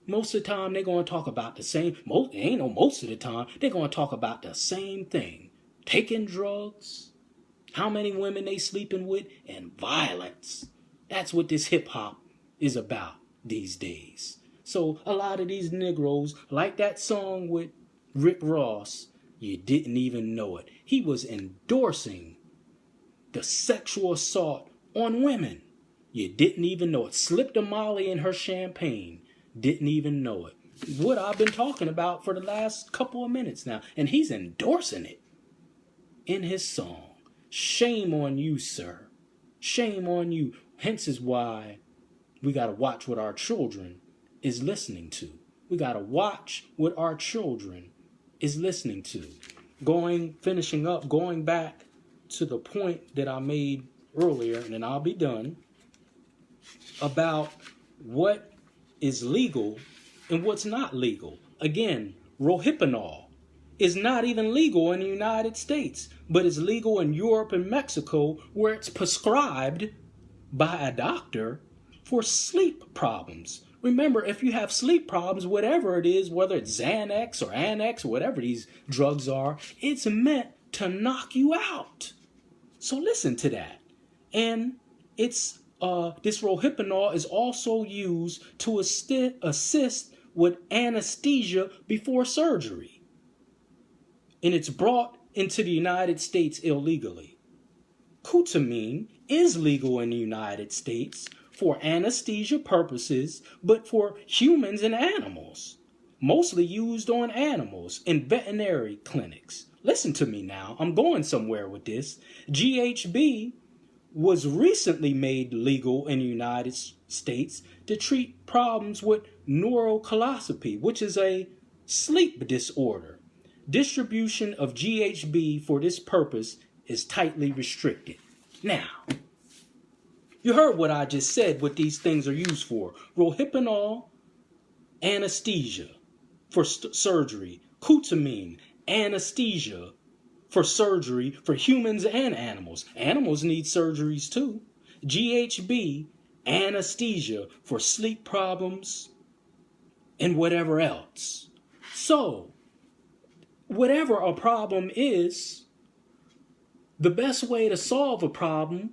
[SPEAKER 1] most of the time they're going to talk about the same, most of the time, they're going to talk about the same thing. Taking drugs, how many women they sleeping with, and violence. That's what this hip-hop is about these days. So a lot of these Negroes, like that song with Rick Ross, you didn't even know it. He was endorsing the sexual assault on women. You didn't even know it. Slipped a Molly in her champagne. Didn't even know it. What I've been talking about for the last couple of minutes now. And he's endorsing it in his song. Shame on you, sir. Shame on you. Hence is why we got to watch what our children is listening to. We got to watch what our children is listening to. Finishing up, going back to the point that I made earlier, and then I'll be done, about what is legal and what's not legal. Again, Rohypnol is not even legal in the United States, but is legal in Europe and Mexico, where it's prescribed by a doctor for sleep problems. Remember, if you have sleep problems, whatever it is, whether it's Xanax or Annex, whatever these drugs are, it's meant to knock you out. So listen to that. And it's this rohypnol is also used to assist with anesthesia before surgery. And it's brought into the United States illegally. Ketamine is legal in the United States for anesthesia purposes, but for humans and animals. Mostly used on animals in veterinary clinics. Listen to me now, I'm going somewhere with this. GHB was recently made legal in the United States to treat problems with neurocoloscopy, which is a sleep disorder. Distribution of GHB for this purpose is tightly restricted. Now, you heard what I just said, what these things are used for. Rohypnol, anesthesia for surgery. Ketamine, anesthesia for surgery for humans and animals. Animals need surgeries too. GHB, anesthesia for sleep problems and whatever else. So, whatever a problem is, the best way to solve a problem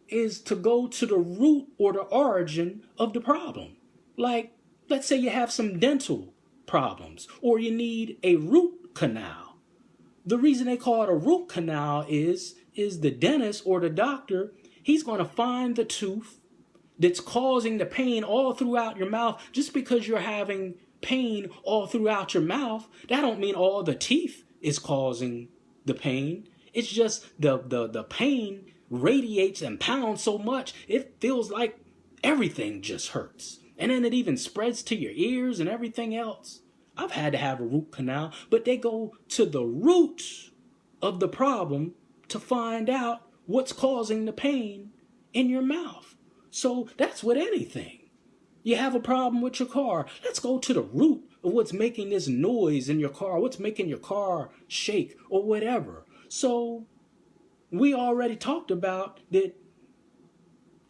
[SPEAKER 1] is to go to the root or the origin of the problem. Like, let's say you have some dental problems or you need a root canal. The reason they call it a root canal is the dentist or the doctor, he's going to find the tooth that's causing the pain all throughout your mouth. Just because you're having pain all throughout your mouth, that don't mean all the teeth is causing the pain. It's just the pain radiates and pounds so much, it feels like everything just hurts. And then it even spreads to your ears and everything else. I've had to have a root canal, but they go to the root of the problem to find out what's causing the pain in your mouth. So that's with anything. You have a problem with your car. Let's go to the root of what's making this noise in your car, what's making your car shake or whatever. So we already talked about that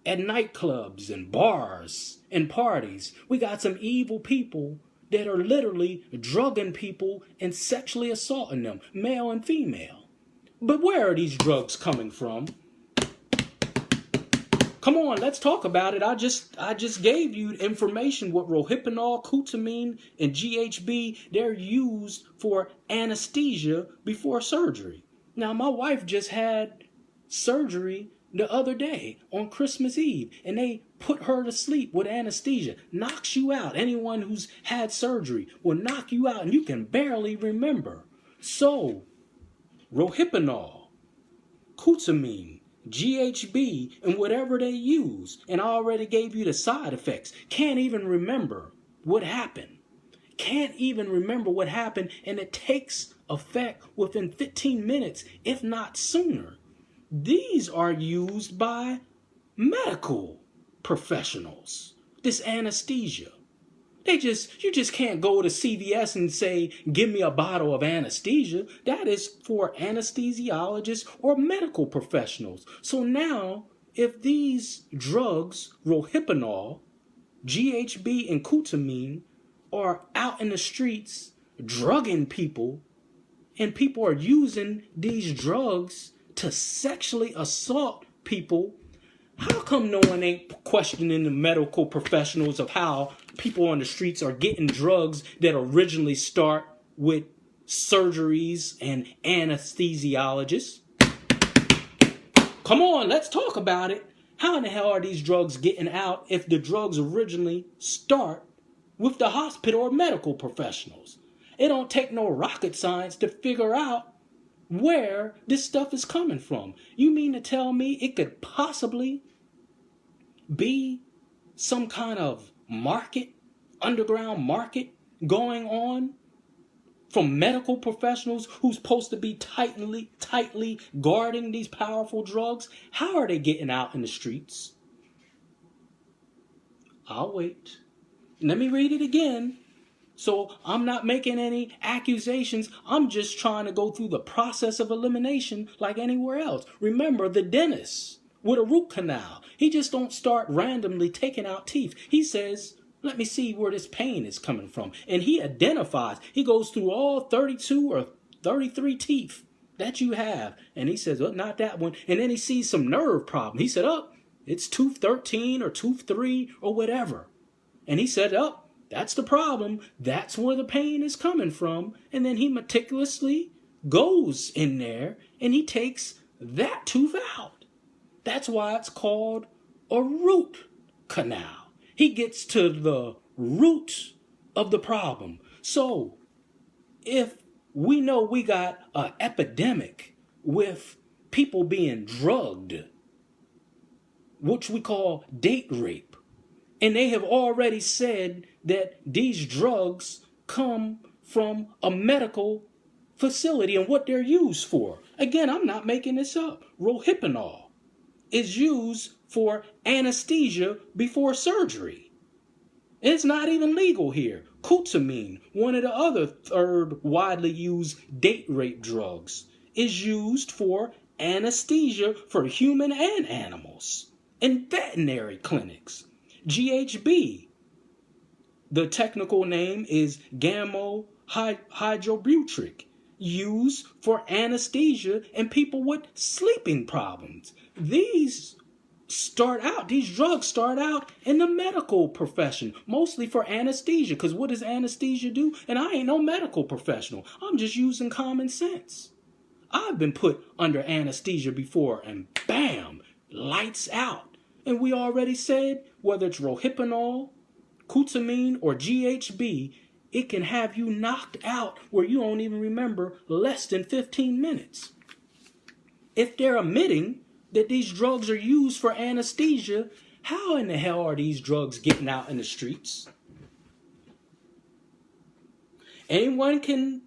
[SPEAKER 1] at nightclubs and bars and parties, we got some evil people that are literally drugging people and sexually assaulting them, male and female. But where are these drugs coming from? Come on, let's talk about it. I just gave you information with rohypnol, ketamine, and GHB. They're used for anesthesia before surgery. Now, my wife just had surgery the other day on Christmas Eve, and they put her to sleep with anesthesia. Knocks you out. Anyone who's had surgery will knock you out, and you can barely remember. So, rohypnol, ketamine, GHB, and whatever they use, and I already gave you the side effects. Can't even remember what happened. Can't even remember what happened, and it takes effect within 15 minutes, if not sooner. These are used by medical professionals. This anesthesia. You just can't go to CVS and say, give me a bottle of anesthesia. That is for anesthesiologists or medical professionals. So now, if these drugs, rohypnol, GHB, and ketamine, are out in the streets drugging people, and people are using these drugs to sexually assault people, how come no one ain't questioning the medical professionals of how people on the streets are getting drugs that originally start with surgeries and anesthesiologists? Come on, let's talk about it. How in the hell are these drugs getting out if the drugs originally start with the hospital or medical professionals? It don't take no rocket science to figure out where this stuff is coming from. You mean to tell me it could possibly be some kind of market, underground market going on from medical professionals who's supposed to be tightly guarding these powerful drugs? How are they getting out in the streets? I'll wait. Let me read it again. So I'm not making any accusations. I'm just trying to go through the process of elimination like anywhere else. Remember the dentist with a root canal. He just don't start randomly taking out teeth. He says, let me see where this pain is coming from. And he identifies. He goes through all 32 or 33 teeth that you have. And he says, oh, not that one. And then he sees some nerve problem. He said, oh, it's tooth 13 or tooth 3 or whatever. And he said, oh, that's the problem. That's where the pain is coming from. And then he meticulously goes in there and he takes that tooth out. That's why it's called a root canal. He gets to the root of the problem. So if we know we got an epidemic with people being drugged, which we call date rape, and they have already said that these drugs come from a medical facility and what they're used for. Again, I'm not making this up. Rohypnol is used for anesthesia before surgery. It's not even legal here. Ketamine, one of the other third widely used date rape drugs, is used for anesthesia for human and animals in veterinary clinics. GHB, the technical name is gamma hydrobutyric, used for anesthesia in people with sleeping problems. These drugs start out in the medical profession, mostly for anesthesia, because what does anesthesia do? And I ain't no medical professional. I'm just using common sense. I've been put under anesthesia before, and bam, lights out. And we already said, whether it's rohypnol, ketamine, or GHB, it can have you knocked out where you don't even remember less than 15 minutes. If they're admitting that these drugs are used for anesthesia, how in the hell are these drugs getting out in the streets? Anyone can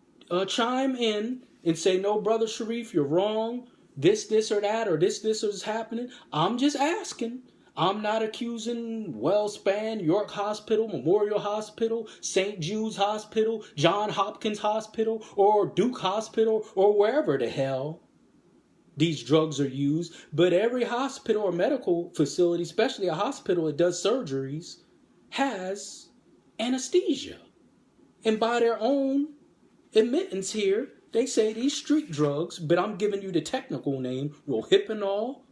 [SPEAKER 1] chime in and say, no, Brother Shareef, you're wrong. This, or that, or this is happening. I'm just asking. I'm not accusing Wellspan, York Hospital, Memorial Hospital, St. Jude's Hospital, John Hopkins Hospital, or Duke Hospital, or wherever the hell these drugs are used. But every hospital or medical facility, especially a hospital that does surgeries, has anesthesia. And by their own admittance here, they say these street drugs, but I'm giving you the technical name, rohypnol,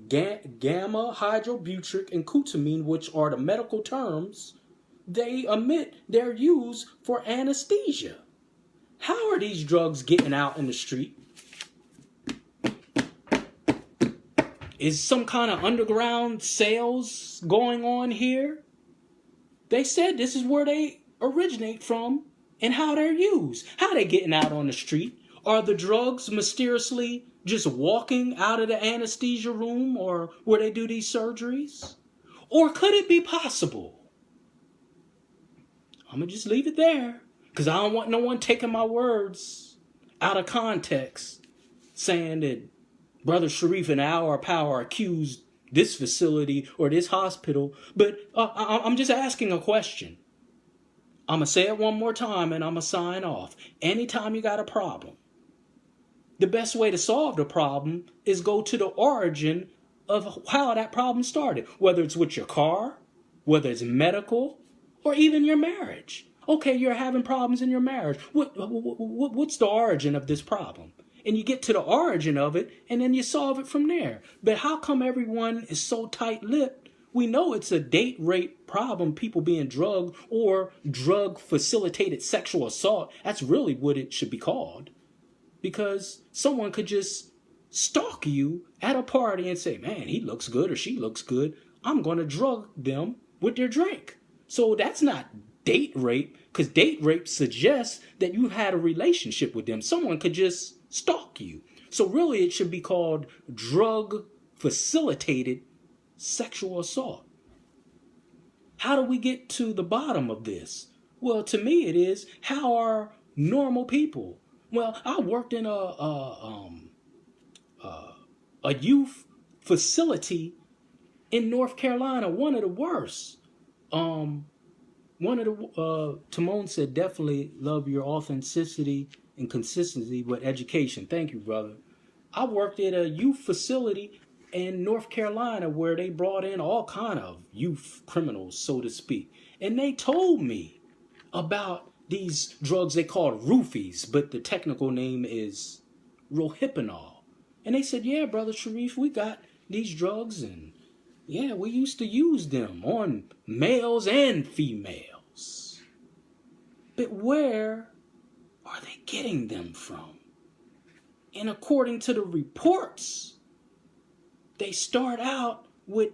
[SPEAKER 1] gamma hydrobutyric, and ketamine, which are the medical terms, they admit they're used for anesthesia. How are these drugs getting out in the street? Is some kind of underground sales going on here? They said this is where they originate from and how they're used. How they getting out on the street? Are the drugs mysteriously just walking out of the anesthesia room or where they do these surgeries? Or could it be possible? I'm going to just leave it there because I don't want no one taking my words out of context, saying that Brother Shareef and Our Power accused this facility or this hospital. But I'm just asking a question. I'm going to say it one more time and I'm going to sign off. Anytime you got a problem, the best way to solve the problem is go to the origin of how that problem started. Whether it's with your car, whether it's medical, or even your marriage. Okay, you're having problems in your marriage. What's the origin of this problem? And you get to the origin of it, and then you solve it from there. But how come everyone is so tight-lipped? We know it's a date rape problem, people being drugged, or drug-facilitated sexual assault. That's really what it should be called. Because someone could just stalk you at a party and say, man, he looks good or she looks good. I'm going to drug them with their drink. So that's not date rape, because date rape suggests that you had a relationship with them. Someone could just stalk you. So really it should be called drug-facilitated sexual assault. How do we get to the bottom of this? Well, to me it is, how are normal people? Well, I worked in a youth facility in North Carolina, one of the worst. one of the Timon said, definitely love your authenticity and consistency with education. Thank you, brother. I worked at a youth facility in North Carolina where they brought in all kind of youth criminals, so to speak. And they told me about these drugs they called roofies, but the technical name is rohypnol. And they said, yeah, brother Shareef, we got these drugs, and yeah, we used to use them on males and females. But where are they getting them from? And according to the reports, they start out with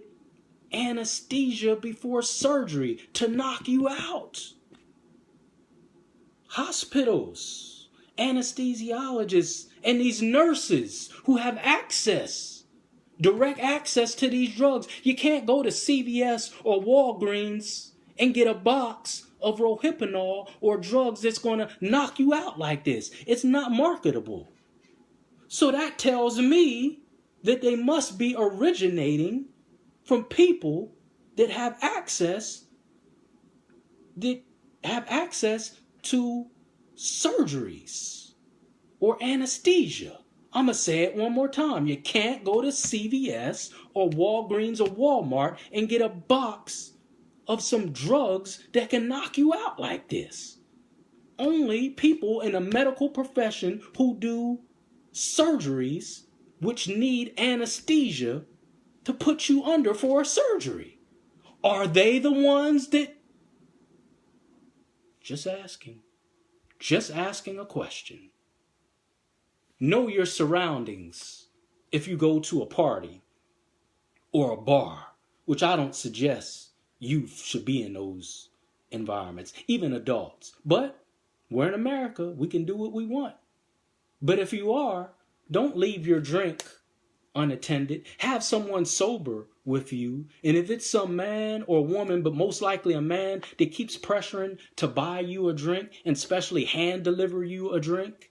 [SPEAKER 1] anesthesia before surgery to knock you out. Hospitals, anesthesiologists, and these nurses who have access, direct access to these drugs. You can't go to CVS or Walgreens and get a box of rohypnol or drugs that's going to knock you out like this. It's not marketable. So that tells me that they must be originating from people that have access to surgeries or anesthesia. I'm going to say it one more time. You can't go to CVS or Walgreens or Walmart and get a box of some drugs that can knock you out like this. Only people in a medical profession who do surgeries which need anesthesia to put you under for a surgery. Are they the ones that... Just asking a question. Know your surroundings if you go to a party or a bar, which I don't suggest youth should be in those environments, even adults. But we're in America, we can do what we want. But if you are, don't leave your drink unattended. Have someone sober with you. And if it's some man or woman, but most likely a man that keeps pressuring to buy you a drink and especially hand deliver you a drink,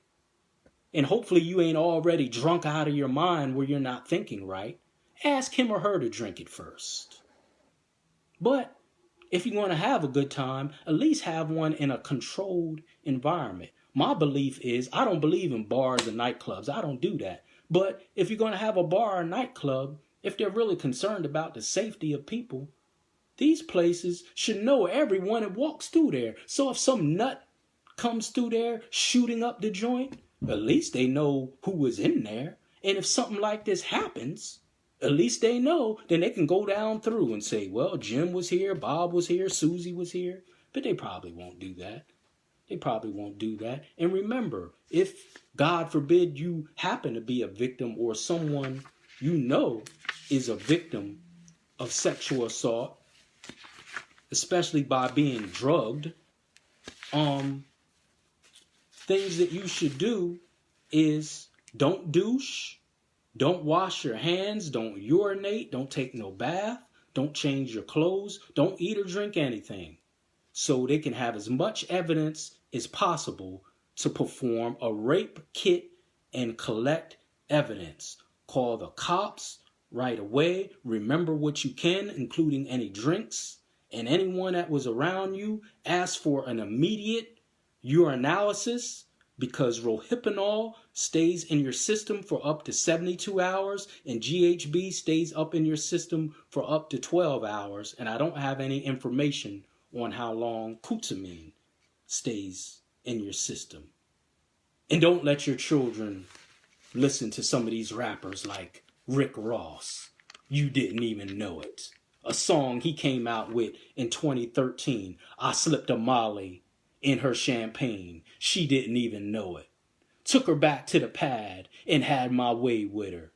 [SPEAKER 1] and hopefully you ain't already drunk out of your mind where you're not thinking right, ask him or her to drink it first. But if you're going to have a good time, at least have one in a controlled environment. My belief is, I don't believe in bars and nightclubs. I don't do that. But if you're going to have a bar or nightclub, if they're really concerned about the safety of people, these places should know everyone that walks through there. So if some nut comes through there shooting up the joint, at least they know who was in there. And if something like this happens, at least they know, then they can go down through and say, well, Jim was here, Bob was here, Susie was here. But they probably won't do that. They probably won't do that. And remember, if, God forbid, you happen to be a victim or someone you know is a victim of sexual assault, especially by being drugged, things that you should do is don't douche, don't wash your hands, don't urinate, don't take no bath, don't change your clothes, don't eat or drink anything. So they can have as much evidence as possible to perform a rape kit and collect evidence. Call the cops right away. Remember what you can, including any drinks, and anyone that was around you. Ask for an immediate urinalysis because rohypnol stays in your system for up to 72 hours and GHB stays up in your system for up to 12 hours. And I don't have any information on how long ketamine stays in your system. And don't let your children listen to some of these rappers like Rick Ross. You didn't even know it. A song he came out with in 2013. I slipped a Molly in her champagne. She didn't even know it. Took her back to the pad and had my way with her.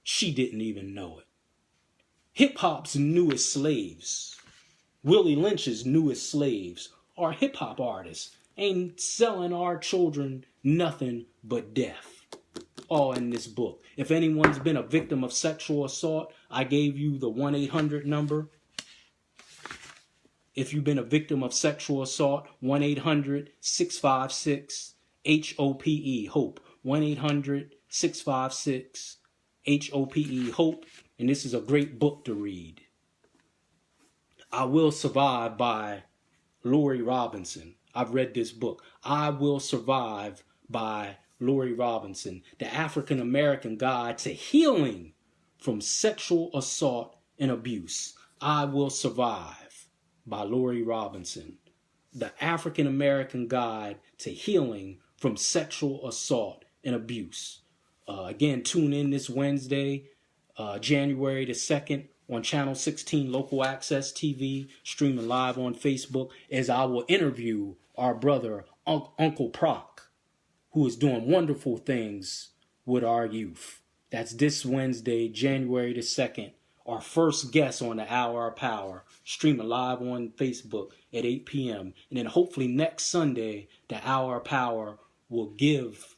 [SPEAKER 1] She didn't even know it. Hip-hop's newest slaves, Willie Lynch's newest slaves, are hip-hop artists. Ain't selling our children nothing but death. All in this book. If anyone's been a victim of sexual assault, I gave you the 1-800 number. If you've been a victim of sexual assault, 1-800-656-HOPE, HOPE. 1-800-656-HOPE, HOPE. And this is a great book to read. I Will Survive by Lori Robinson. I've read this book, I Will Survive by Lori Robinson, the African American Guide to Healing from Sexual Assault and Abuse. I Will Survive by Lori Robinson, the African American Guide to Healing from Sexual Assault and Abuse. Again, tune in this Wednesday, January the 2nd, on Channel 16 Local Access TV, streaming live on Facebook, as I will interview our brother, Uncle Proc, who is doing wonderful things with our youth. That's this Wednesday, January the 2nd, our first guest on the Hour of Power, streaming live on Facebook at 8 p.m. And then hopefully next Sunday, the Hour of Power will give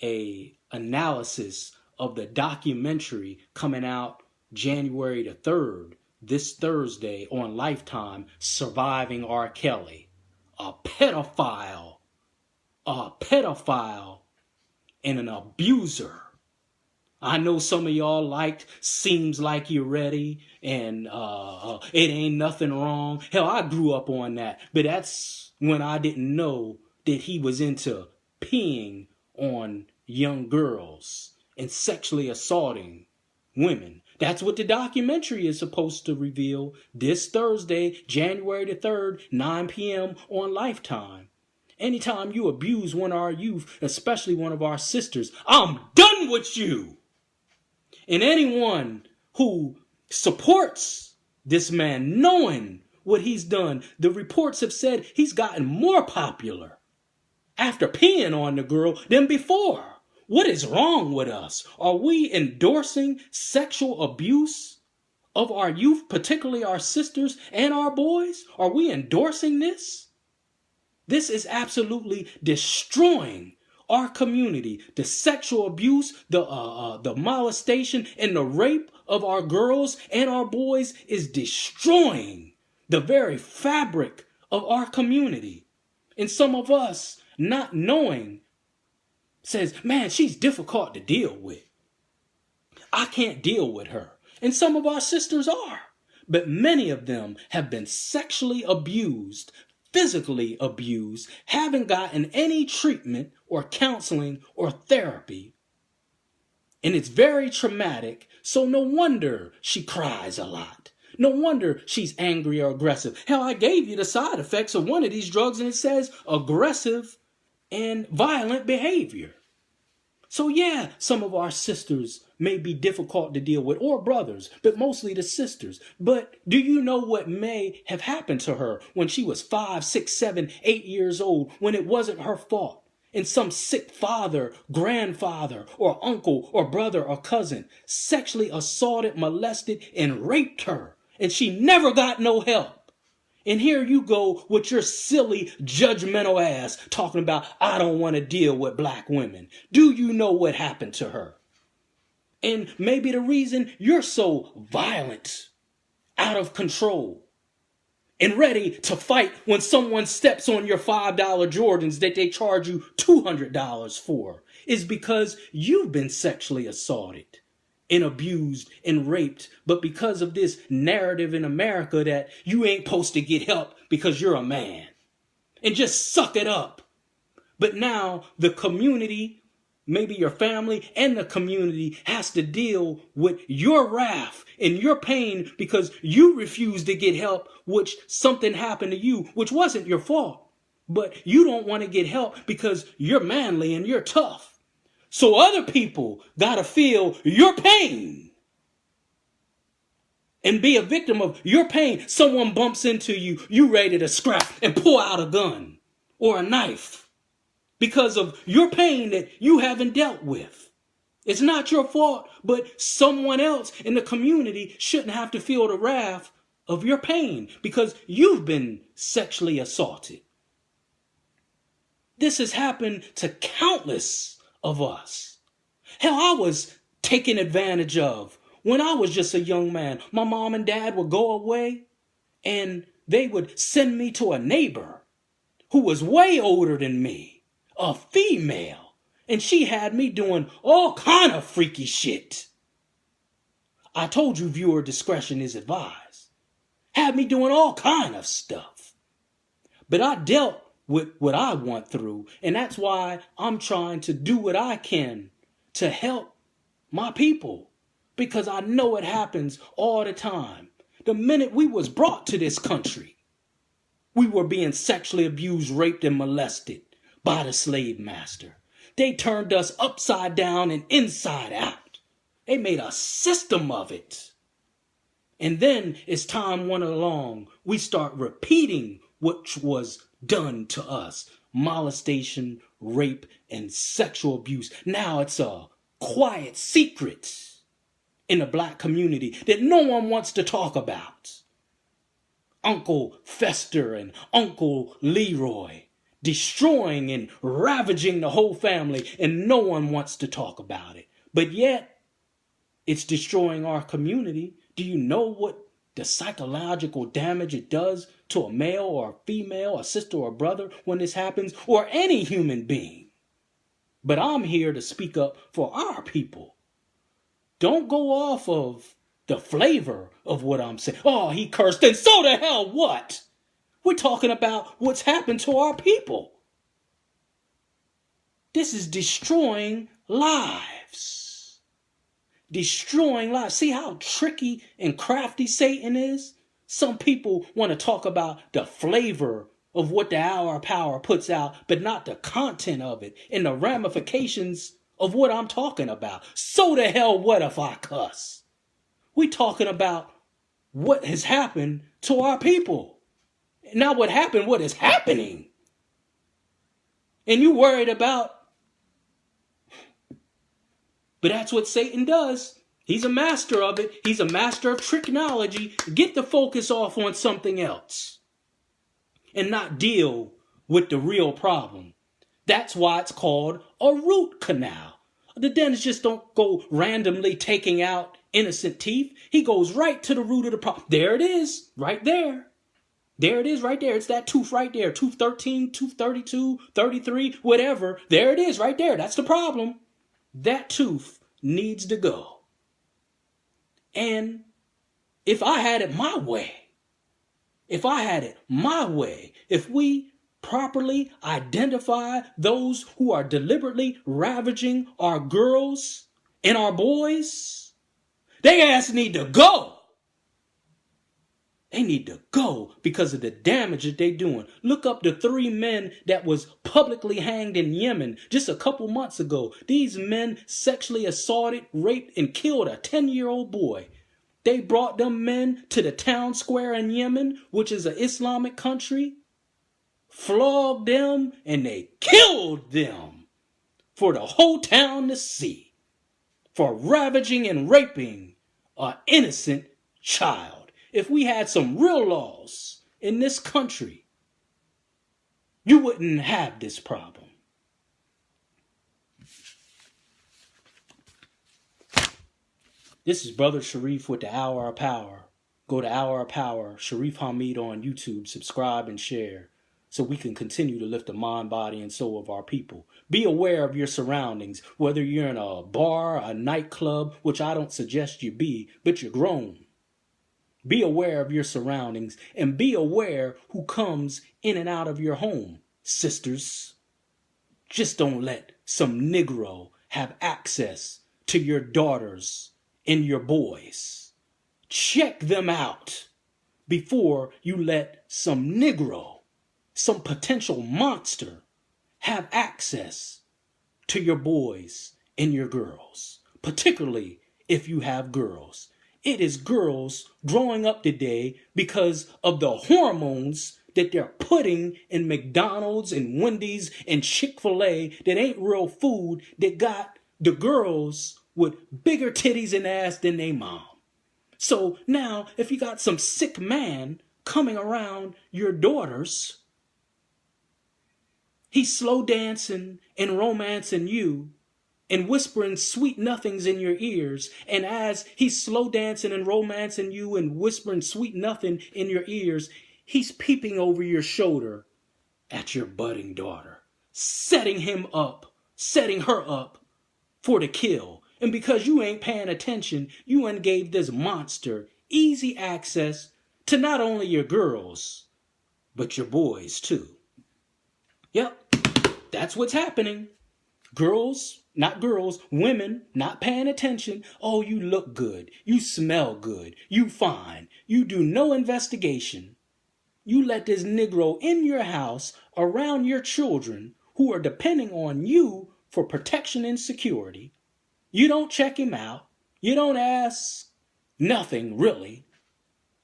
[SPEAKER 1] a analysis of the documentary coming out January the 3rd, this Thursday on Lifetime, Surviving R. Kelly, a pedophile, and an abuser. I know some of y'all liked Seems Like You're Ready and It Ain't Nothing Wrong. Hell, I grew up on that, but that's when I didn't know that he was into peeing on young girls and sexually assaulting women. That's what the documentary is supposed to reveal this Thursday, January the 3rd, 9 p.m. on Lifetime. Anytime you abuse one of our youth, especially one of our sisters, I'm done with you. And anyone who supports this man, knowing what he's done, the reports have said he's gotten more popular after peeing on the girl than before. What is wrong with us? Are we endorsing sexual abuse of our youth, particularly our sisters and our boys? Are we endorsing this? This is absolutely destroying our community. The sexual abuse, the molestation, and the rape of our girls and our boys is destroying the very fabric of our community. And some of us, not knowing, says, man, she's difficult to deal with. I can't deal with her. And some of our sisters are. But many of them have been sexually abused, physically abused, haven't gotten any treatment or counseling or therapy. And it's very traumatic, so no wonder she cries a lot. No wonder she's angry or aggressive. Hell, I gave you the side effects of one of these drugs, and it says aggressive and violent behavior. So yeah, some of our sisters may be difficult to deal with, or brothers, but mostly the sisters. But do you know what may have happened to her when she was 5, 6, 7, 8 years old, when it wasn't her fault? And some sick father, grandfather, or uncle, or brother, or cousin sexually assaulted, molested, and raped her. And she never got no help. And here you go with your silly, judgmental ass talking about, I don't want to deal with black women. Do you know what happened to her? And maybe the reason you're so violent, out of control, and ready to fight when someone steps on your $5 Jordans that they charge you $200 for is because you've been sexually assaulted and abused and raped, but because of this narrative in America that you ain't supposed to get help because you're a man, and just suck it up. But now the community, maybe your family and the community, has to deal with your wrath and your pain because you refuse to get help, which something happened to you, which wasn't your fault. But you don't want to get help because you're manly and you're tough. So other people gotta feel your pain and be a victim of your pain. Someone bumps into you, you ready to scrap and pull out a gun or a knife because of your pain that you haven't dealt with. It's not your fault, but someone else in the community shouldn't have to feel the wrath of your pain because you've been sexually assaulted. This has happened to countless of us. Hell, I was taken advantage of when I was just a young man. My mom and dad would go away and they would send me to a neighbor who was way older than me, a female, and she had me doing all kind of freaky shit. I told you viewer discretion is advised. Had me doing all kind of stuff. But I dealt with what I went through, and that's why I'm trying to do what I can to help my people, because I know it happens all the time. The minute we was brought to this country, we were being sexually abused, raped, and molested by the slave master. They turned us upside down and inside out. They made a system of it. And then as time went along, we start repeating what was done to us. Molestation, rape, and sexual abuse. Now it's a quiet secret in the black community that no one wants to talk about. Uncle Fester and Uncle Leroy destroying and ravaging the whole family, and no one wants to talk about it. But yet, it's destroying our community. Do you know what the psychological damage it does to a male or a female, a sister or a brother when this happens, or any human being? But I'm here to speak up for our people. Don't go off of the flavor of what I'm saying. Oh, he cursed, and so the hell what? We're talking about what's happened to our people. This is destroying lives. Destroying lives. See how tricky and crafty Satan is? Some people want to talk about the flavor of what the Hour of Power puts out, but not the content of it and the ramifications of what I'm talking about. So the hell what if I cuss? We talking about what has happened to our people. Not what happened, what is happening. And you worried about. But that's what Satan does. He's a master of it. He's a master of technology. Get the focus off on something else and not deal with the real problem. That's why it's called a root canal. The dentist just don't go randomly taking out innocent teeth. He goes right to the root of the problem. There it is, right there. There it is right there. It's that tooth right there. Tooth 13, tooth 32, 33, whatever. There it is right there. That's the problem. That tooth needs to go. And if I had it my way, if we properly identify those who are deliberately ravaging our girls and our boys, they ass need to go. They need to go because of the damage that they're doing. Look up the 3 men that was publicly hanged in Yemen just a couple months ago. These men sexually assaulted, raped, and killed a 10-year-old boy. They brought them men to the town square in Yemen, which is an Islamic country, flogged them, and they killed them for the whole town to see for ravaging and raping an innocent child. If we had some real laws in this country, you wouldn't have this problem. This is Brother Shareef with the Hour of Power. Go to Hour of Power, Shareef Hamid on YouTube, subscribe and share so we can continue to lift the mind, body, and soul of our people. Be aware of your surroundings, whether you're in a bar, a nightclub, which I don't suggest you be, but you're grown. Be aware of your surroundings and be aware who comes in and out of your home, sisters. Just don't let some Negro have access to your daughters and your boys. Check them out before you let some Negro, some potential monster, have access to your boys and your girls, particularly if you have girls. It is girls growing up today because of the hormones that they're putting in McDonald's and Wendy's and Chick-fil-A that ain't real food, that got the girls with bigger titties and ass than they mom. So now if you got some sick man coming around your daughters, he's slow dancing and romancing you and whispering sweet nothings in your ears. And as he's slow dancing and romancing you and whispering sweet nothing in your ears, he's peeping over your shoulder at your budding daughter, setting her up for the kill. And because you ain't paying attention, you gave this monster easy access to not only your girls, but your boys too. Yep, that's what's happening. Girls, women not paying attention. Oh, you look good. You smell good. You fine. You do no investigation. You let this Negro in your house around your children who are depending on you for protection and security. You don't check him out. You don't ask nothing, really.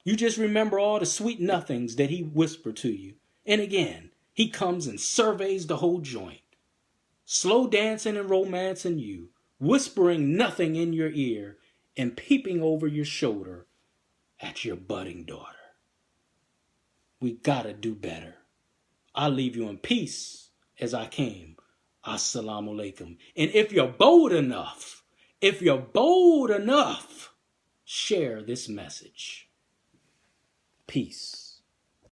[SPEAKER 1] You just remember all the sweet nothings that he whispered to you. And again, he comes and surveys the whole joint. Slow dancing and romancing you, whispering nothing in your ear, and peeping over your shoulder at your budding daughter. We gotta do better. I leave you in peace as I came. Assalamu alaikum. And if you're bold enough, share this message. Peace.